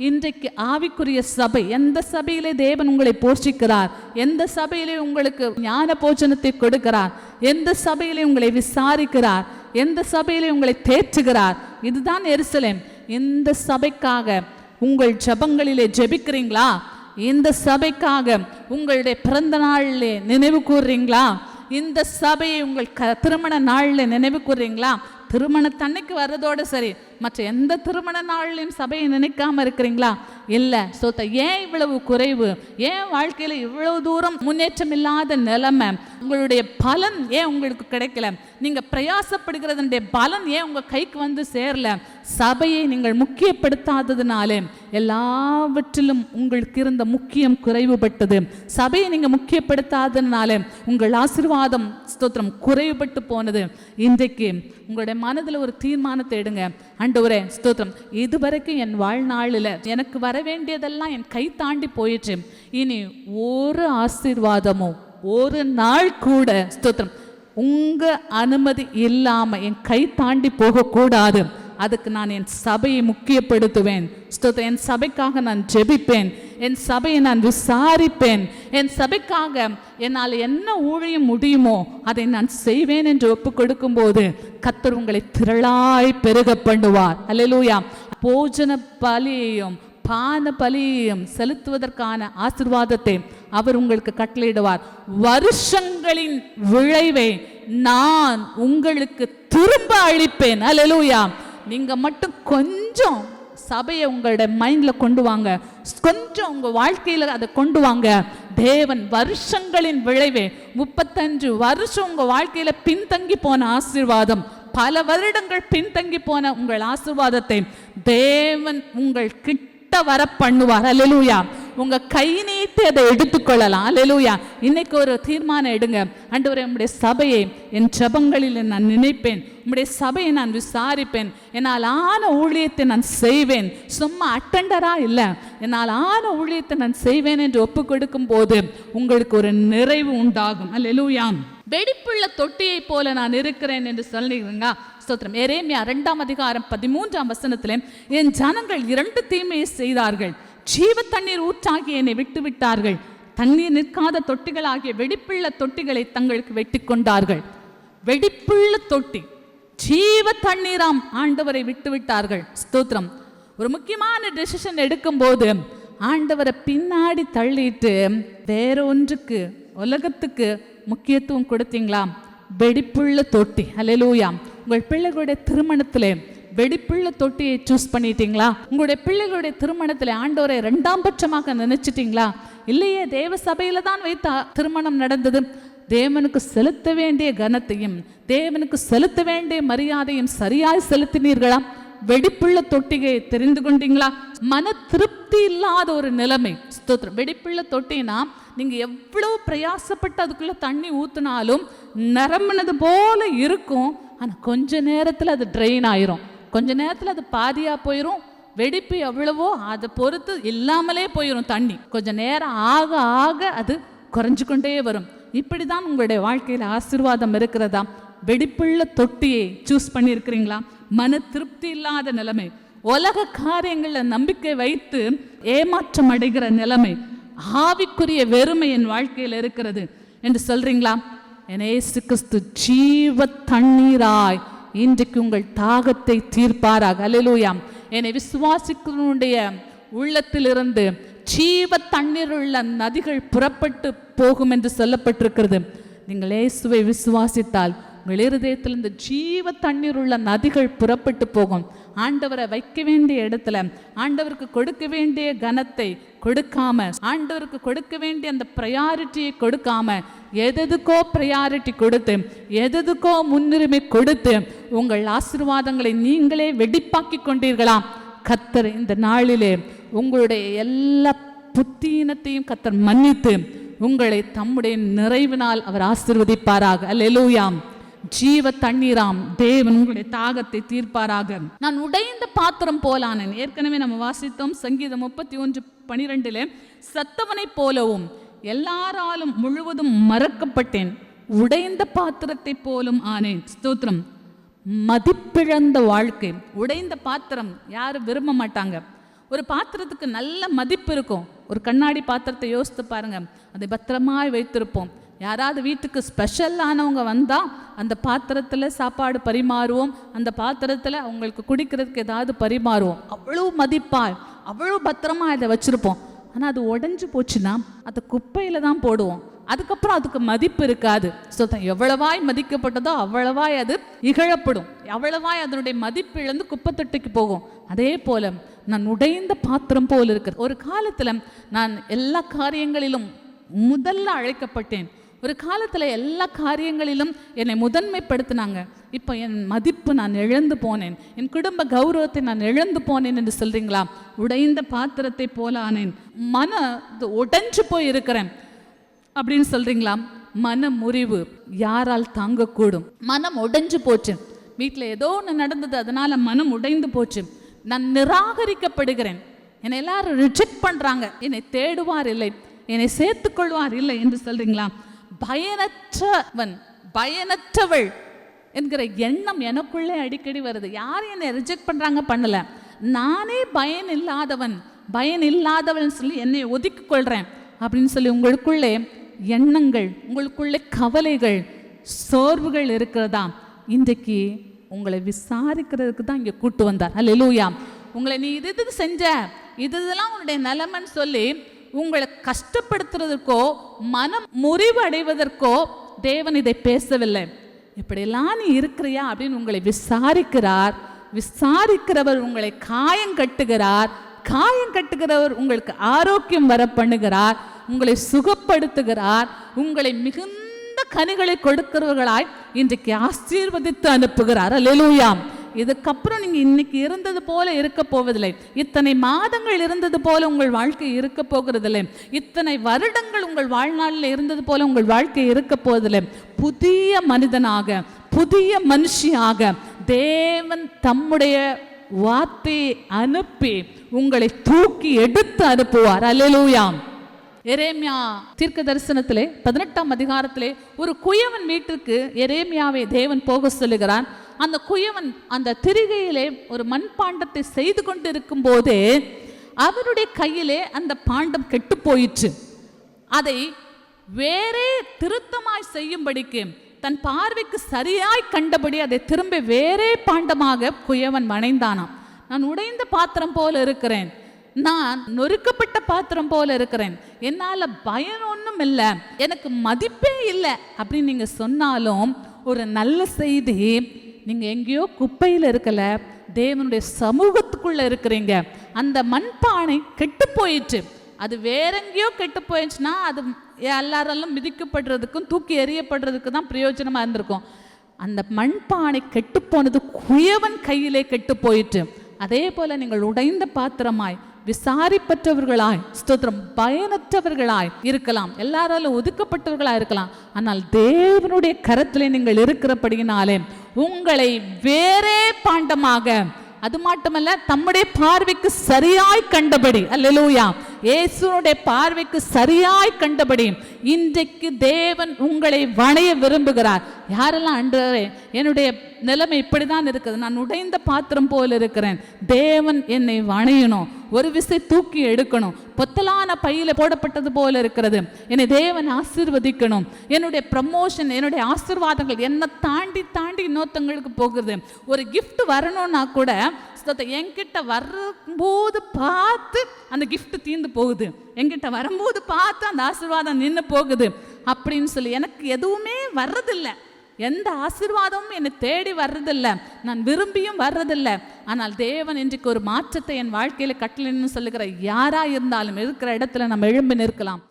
இன்றைக்கு ஆவிக்குரிய சபை. எந்த சபையிலே தேவன் உங்களை போஷிக்கிறார், எந்த சபையிலே உங்களுக்கு ஞான போஜனத்தை கொடுக்கிறார், எந்த சபையிலே உங்களை விசாரிக்கிறார், எந்த சபையிலே உங்களை தேற்றுகிறார், இதுதான் எருசலேம். இந்த சபைக்காக உங்கள் ஜெபங்களிலே ஜெபிக்கிறீங்களா? இந்த சபைக்காக உங்களுடைய பிறந்த நாளிலே நினைவு கூறுறீங்களா? இந்த சபையை உங்கள் திருமண நாளில் நினைவு கூறுறீங்களா? திருமணத்தன்னைக்கு வர்றதோடு சரி, மற்ற எந்த திருமண நாளிலையும் சபையை நினைக்காம இருக்கிறீங்களா? இல்லை. ஏன் இவ்வளவு குறைவு? ஏன் வாழ்க்கையில் இவ்வளவு தூரம் முன்னேற்றம் இல்லாத நிலைமை? உங்களுடைய பலன் ஏன் உங்களுக்கு கிடைக்கல? நீங்கள் பிரயாசப்படுகிறதுடைய பலன் ஏன் உங்கள் கைக்கு வந்து சேரல? சபையை நீங்கள் முக்கியப்படுத்தாததுனாலே எல்லாவற்றிலும் உங்களுக்கு இருந்த முக்கியம் குறைவுபட்டது. சபையை நீங்கள் முக்கியப்படுத்தாததுனாலே உங்கள் ஆசீர்வாதம் ஸ்தோத்திரம் குறைவுபட்டு போனது. இன்றைக்கு உங்களுடைய மனதில் ஒரு தீர்மானத்தை எடுங்க. ஆண்டவரே ஸ்தோத்திரம், இதுவரைக்கும் என் வாழ்நாளில் எனக்கு வர வேண்டியதெல்லாம் என் கை தாண்டி போயிடுச்சு. இனி ஒரு ஆசீர்வாதமும் ஒரு நாள் கூட ஸ்தோத்திரம் உங்க அனுமதி இல்லாம என் கை தாண்டி போகக்கூடாது. அதுக்கு நான் என் சபையை முக்கியப்படுத்துவேன். ஸ்தோத்திரம். என் சபைக்காக நான் ஜெபிப்பேன், என் சபையை நான் விசாரிப்பேன், என் சபைக்காக என்னால் என்ன ஊழியம் முடியுமோ அதை நான் செய்வேன் என்று ஒப்பு கொடுக்கும் போது கர்த்தர் உங்களை திரளாய் பெருக பண்ணுவார். அல்லேலூயா. போஜன பலியையும் பான பலியையும் செலுத்துவதற்கான ஆசீர்வாதத்தை அவர் உங்களுக்கு கட்டளையிடுவார். வருஷங்களின் விளைவை நான் உங்களுக்கு திரும்ப அளிப்பேன். அல்லேலூயா. நீங்க மட்டும் கொஞ்சம் சபையை உங்களுடைய மைண்ட்ல கொண்டு வாங்க, கொஞ்சம் உங்க வாழ்க்கையில அதை கொண்டு வாங்க. தேவன் வருஷங்களின் விளைவே 35 வருஷம் உங்க வாழ்க்கையில பின்தங்கி போன ஆசீர்வாதம், பல வருடங்கள் பின்தங்கி போன உங்கள் ஆசீர்வாதத்தை தேவன் உங்கள் கிட்ட வர பண்ணுவார். அல்லேலூயா. உங்க கை நீட்டி அதை எடுத்துக்கொள்ளலாம். அல்லேலூயா. இன்னைக்கு ஒரு தீர்மானம் எடுங்க. ஆண்டவரே, உம்முடைய சபையை என் ஜெபங்களில் நான் நினைப்பேன், உம்முடைய சபையை நான் விசாரிப்பேன், என்னால் ஆன ஊழியத்தை நான் செய்வேன். சும்மா அட்டெண்டரா இல்லை, என்னால் ஆன ஊழியத்தை நான் செய்வேன் என்று ஒப்பு கொடுக்கும் போது உங்களுக்கு ஒரு நிறைவு உண்டாகும். அல்லேலூயா. வெடிப்புள்ள தொட்டியை போல நான் இருக்கிறேன் என்று சொல்லுங்க. ஸ்தோத்திரம். எரேமியா 2ஆம் அதிகாரம் 13ஆம் வசனத்திலே, என் ஜனங்கள் 2 தீமையை செய்தார்கள், ஜீவ தண்ணீர் ஊற்றாகி என்னை விட்டு விட்டார்கள், தண்ணீர் நிற்காத தொட்டிகள் ஆகிய வெடிப்புள்ள தொட்டிகளை தங்களுக்கு வெட்டி கொண்டார்கள். வெடிப்புள்ள தொட்டி, ஜீவ தண்ணீராம் ஆண்டவரை விட்டு விட்டார்கள். ஸ்தோத்திரம். ஒரு முக்கியமான டெசிஷன் எடுக்கும் போது ஆண்டவரை பின்னாடி தள்ளிட்டு வேற ஒன்றுக்கு உலகத்துக்கு முக்கியத்துவம் கொடுத்தீங்களா? வெடிப்புள்ள தொட்டி. அல்லேலூயா. உங்கள் பிள்ளைகளுடைய திருமணத்திலே வெடிப்புள்ள தொட்டியை சூஸ் பண்ணிட்டீங்களா? உங்களுடைய பிள்ளைகளுடைய திருமணத்தில் ஆண்டவரை 2ஆம் பட்சமாக நினைச்சிட்டீங்களா? இல்லையே, தேவ சபையில தான் வைத்த திருமணம் நடந்தது. தேவனுக்கு செலுத்த வேண்டிய கனத்தையும் தேவனுக்கு செலுத்த வேண்டிய மரியாதையும் சரியாய் செலுத்தினீர்களா? வெடிப்புள்ள தொட்டியை தெரிந்து கொண்டீங்களா? மன திருப்தி இல்லாத ஒரு நிலைமை. ஸ்தோத்திரம். வெடிப்புள்ள தொட்டினா நீங்க எவ்வளவு பிரயாசப்பட்டு அதுக்குள்ள தண்ணி ஊத்தினாலும் நிரம்பினது போல இருக்கும். ஆனா கொஞ்ச நேரத்துல அது ட்ரெயின் ஆயிரும், கொஞ்ச நேரத்துல அது பாதியா போயிரும். வெடிப்பு எவ்வளவோ அதை பொறுத்து இல்லாமலே போயிடும் தண்ணி. கொஞ்ச நேரம் ஆக ஆக அது குறைஞ்சு கொண்டே வரும். இப்படிதான் உங்களுடைய வாழ்க்கையில் ஆசீர்வாதம் இருக்கிறதா? வெடிப்புள்ள தொட்டியை சூஸ் பண்ணியிருக்கிறீங்களா? மன திருப்தி இல்லாத நிலைமை, உலக காரியங்களில் நம்பிக்கை வைத்து ஏமாற்றம் அடைகிற நிலைமை, ஆவிக்குரிய வெறுமை என் வாழ்க்கையில் இருக்கிறது என்று சொல்றீங்களா? இயேசு கிறிஸ்து ஜீவ தண்ணீராய் இன்றைக்கு உங்கள் தாகத்தை தீர்ப்பாராக. அல்லேலூயா. என்னை விசுவாசிக்கிறவனுடைய உள்ளத்திலிருந்து ஜீவ தண்ணீர் உள்ள நதிகள் புறப்பட்டு போகும் என்று சொல்லப்பட்டிருக்கிறது. நீங்கள் இயேசுவை விசுவாசித்தால் உங்கள் இருதயத்தில் இந்த ஜீவ தண்ணீர் உள்ள நதிகள் புறப்பட்டு போகும். ஆண்டவரை வைக்க வேண்டிய இடத்துல ஆண்டவருக்கு கொடுக்க வேண்டிய கனத்தை கொடுக்காம, ஆண்டவருக்கு கொடுக்க வேண்டிய அந்த ப்ரையாரிட்டியை கொடுக்காம, எதுக்கோ ப்ரையாரிட்டி கொடுத்து, எதுக்கோ முன்னுரிமை கொடுத்து உங்கள் ஆசீர்வாதங்களை நீங்களே வெடிப்பாக்கி கொண்டீர்களாம். கர்த்தர் இந்த நாளிலே உங்களுடைய எல்லா புத்தீனத்தையும் கர்த்தர் மன்னித்து உங்களை தம்முடைய நிறைவினால் அவர் ஆசீர்வதிப்பாராக. அல்லேலூயா. ஜீவ தண்ணீராம் தேவன் உங்களுடைய தாகத்தை தீர்ப்பாராக. நான் உடைந்த பாத்திரம் போலானேன். ஏற்கனவே நம்ம வாசித்தோம் சங்கீதம் 31:12. சத்தவனை போலவும் எல்லாராலும் முழுவதும் மறக்கப்பட்டேன், உடைந்த பாத்திரத்தை போலும் ஆனேன். ஸ்தோத்திரம். மதிப்பிழந்த வாழ்க்கை. உடைந்த பாத்திரம் யாரும் விரும்ப மாட்டாங்க. ஒரு பாத்திரத்துக்கு நல்ல மதிப்பு இருக்கும். ஒரு கண்ணாடி பாத்திரத்தை யோசித்து பாருங்க, அதை பத்திரமாய் வைத்திருப்போம். யாராவது வீட்டுக்கு ஸ்பெஷலானவங்க வந்தால் அந்த பாத்திரத்தில் சாப்பாடு பரிமாறுவோம், அந்த பாத்திரத்தில் அவங்களுக்கு குடிக்கிறதுக்கு ஏதாவது பரிமாறுவோம். அவ்வளோ மதிப்பாய் அவ்வளோ பத்திரமா இதை வச்சுருப்போம். ஆனால் அது உடஞ்சி போச்சுன்னா அதை குப்பையில் தான் போடுவோம். அதுக்கப்புறம் அதுக்கு மதிப்பு இருக்காது. ஸோ எவ்வளவாய் மதிக்கப்பட்டதோ அவ்வளவாய் அது இகழப்படும், அவ்வளவாய் அதனுடைய மதிப்பு இழந்து குப்பை தொட்டிக்கு போகும். அதே போல நான் உடைந்த பாத்திரம் போல் இருக்கிறது. ஒரு காலத்தில் நான் எல்லா காரியங்களிலும் முதல்ல அழைக்கப்பட்டேன். ஒரு காலத்தில் எல்லா காரியங்களிலும் என்னை முதன்மைப்படுத்தினாங்க. இப்போ என் மதிப்பு நான் இழந்து போனேன், என் குடும்ப கௌரவத்தை நான் இழந்து போனேன் என்று சொல்கிறீங்களா? உடைந்த பாத்திரத்தை போல ஆனேன், மன உடைஞ்சு போய் இருக்கிறேன் அப்படின்னு சொல்கிறீங்களா? மன முறிவு யாரால் தாங்கக்கூடும்? மனம் உடைஞ்சு போச்சு. வீட்டில் ஏதோ ஒன்று நடந்தது, அதனால் மனம் உடைந்து போச்சு. நான் நிராகரிக்கப்படுகிறேன், என்னை எல்லாரும் ரிஜெக்ட் பண்ணுறாங்க, என்னை தேடுவார் இல்லை, என்னை சேர்த்துக்கொள்வார் இல்லை என்று சொல்கிறீங்களா? பயனற்றவன் பயனற்றவள் என்கிற எண்ணம் எனக்குள்ளே அடிக்கடி வருது. யாரும் என்னை ரிஜெக்ட் பண்ணுறாங்க பண்ணல, நானே பயன் இல்லாதவன் சொல்லி என்னை ஒதுக்கி கொள்கிறேன் அப்படின்னு சொல்லி உங்களுக்குள்ளே எண்ணங்கள், உங்களுக்குள்ளே கவலைகள், சோர்வுகள் இருக்கிறதா? இன்றைக்கு உங்களை விசாரிக்கிறதுக்கு தான் இங்கே கூட்டு வந்தார். அல்லேலூயா. உங்களை நீ இது செஞ்ச, இதெல்லாம் உன்னுடைய நிலைமைன்னு சொல்லி உங்களை கஷ்டப்படுத்துறதுக்கோ மனம் முறிவு அடைவதற்கோ தேவன் இதை பேசவில்லை. இப்படியெல்லாம் நீ இருக்கிறியா அப்படின்னு உங்களை விசாரிக்கிறார். விசாரிக்கிறவர் உங்களை காயம் கட்டுகிறவர் உங்களுக்கு ஆரோக்கியம் வர பண்ணுகிறார், உங்களை சுகப்படுத்துகிறார், உங்களை மிகுந்த கனிகளை கொடுக்கிறவர்களாய் இன்றைக்கு ஆசீர்வதித்து அனுப்புகிறார். அல்லேலூயா. இதுக்கப்புறம் நீங்கள் இன்னைக்கு இருந்தது போல இருக்க போவதில்லை. இத்தனை மாதங்கள் இருந்தது போல உங்கள் வாழ்க்கை இருக்க போகிறதில்லை. இத்தனை வருடங்கள் உங்கள் வாழ்நாளில் இருந்தது போல உங்கள் வாழ்க்கை இருக்க போவதில்லை. புதிய மனிதனாக, புதிய மனுஷியாக தேவன் தம்முடைய வார்த்தையை அனுப்பி உங்களை தூக்கி எடுத்து அனுப்புவார். அல்லேலூயா. எரேமியா தீர்க்க தரிசனத்திலே 18ஆம் அதிகாரத்திலே ஒரு குயவன் வீட்டுக்கு எரேமியாவை தேவன் போக சொல்லுகிறான். அந்த குயவன் அந்த திரிகையிலே ஒரு மண்பாண்டத்தை செய்து கொண்டு இருக்கும் போதே அவருடைய கையிலே அந்த பாண்டம் கெட்டு போயிற்று. அதை வேறே திருத்தமாய் செய்யும்படிக்கு தன் பார்வைக்கு சரியாய் கண்டபடி அதை திரும்ப வேறே பாண்டமாக குயவன் வணைந்தானாம். நான் உடைந்த பாத்திரம் போல இருக்கிறேன், நான் நொறுக்கப்பட்ட பாத்திரம் போல இருக்கிறேன், என்னால் பயன் ஒன்றும் இல்லை, எனக்கு மதிப்பே இல்லை அப்படின்னு நீங்கள் சொன்னாலும் ஒரு நல்ல செய்தி, நீங்கள் எங்கேயோ குப்பையில் இருக்கல, தேவனுடைய சமூகத்துக்குள்ளே இருக்கிறீங்க. அந்த மண்பானை கெட்டு போயிடுச்சு. அது வேற எங்கேயோ கெட்டு போயிடுச்சுன்னா அது எல்லாரெல்லாம் மிதிக்கப்படுறதுக்கும் தூக்கி எறியப்படுறதுக்கு தான் பிரயோஜனமாக இருந்திருக்கும். அந்த மண்பானை கெட்டு போனது குயவன் கையிலே கெட்டு போயிட்டு. அதே போல நீங்கள் உடைந்த பாத்திரமாய், விசாரிப்பற்றவர்களாய், ஸ்தோத்திரம், பயனற்றவர்களாய் இருக்கலாம், எல்லாராலும் ஒதுக்கப்பட்டவர்களாய் இருக்கலாம். ஆனால் தேவனுடைய கரத்திலே நீங்கள் இருக்கிறபடியினாலே உங்களை வேறே பாண்டமாக, அது மட்டுமல்ல தம்முடைய பார்வைக்கு சரியாய் கண்டபடி, அல்லேலூயா, இயேசுனுடைய பார்வைக்கு சரியாய் கண்டபடி இன்றைக்கு தேவன் உங்களை வணைய விரும்புகிறார். யாரெல்லாம் ஆண்டவரே என்னுடைய நிலைமை இப்படிதான் இருக்குது. நான் உடைந்த பாத்திரம் போல இருக்கிறேன். தேவன் என்னை வணையணும், ஒரு விசை தூக்கி எடுக்கணும். பொத்தலான பையில போடப்பட்டது போல இருக்கிறது. என்னை தேவன் ஆசீர்வதிக்கணும். என்னுடைய ப்ரமோஷன், என்னுடைய ஆசீர்வாதங்கள் என்னை தாண்டி தாண்டி இன்னொருத்தங்களுக்கு போகுது. ஒரு கிஃப்ட் வரணும்னா கூட என்கிட்ட வரும்போது பார்த்து அந்த கிஃப்ட் தீர்ந்து போகுது, என்கிட்ட வரும்போது பார்த்து அந்த ஆசீர்வாதம் நின்று போகுது அப்படின்னு சொல்லி எனக்கு எதுவுமே வர்றதில்லை. எந்த ஆசீர்வாதமும் என்னை தேடி வர்றதில்லை, நான் விரும்பியும் வர்றதில்லை. ஆனால் தேவன் இன்றைக்கு ஒரு மாற்றத்தை என் வாழ்க்கையில் கட்டளைன்னு சொல்லுகிற யாரா இருந்தாலும் இருக்கிற இடத்துல நம்ம எழும்பி நிற்கலாம்.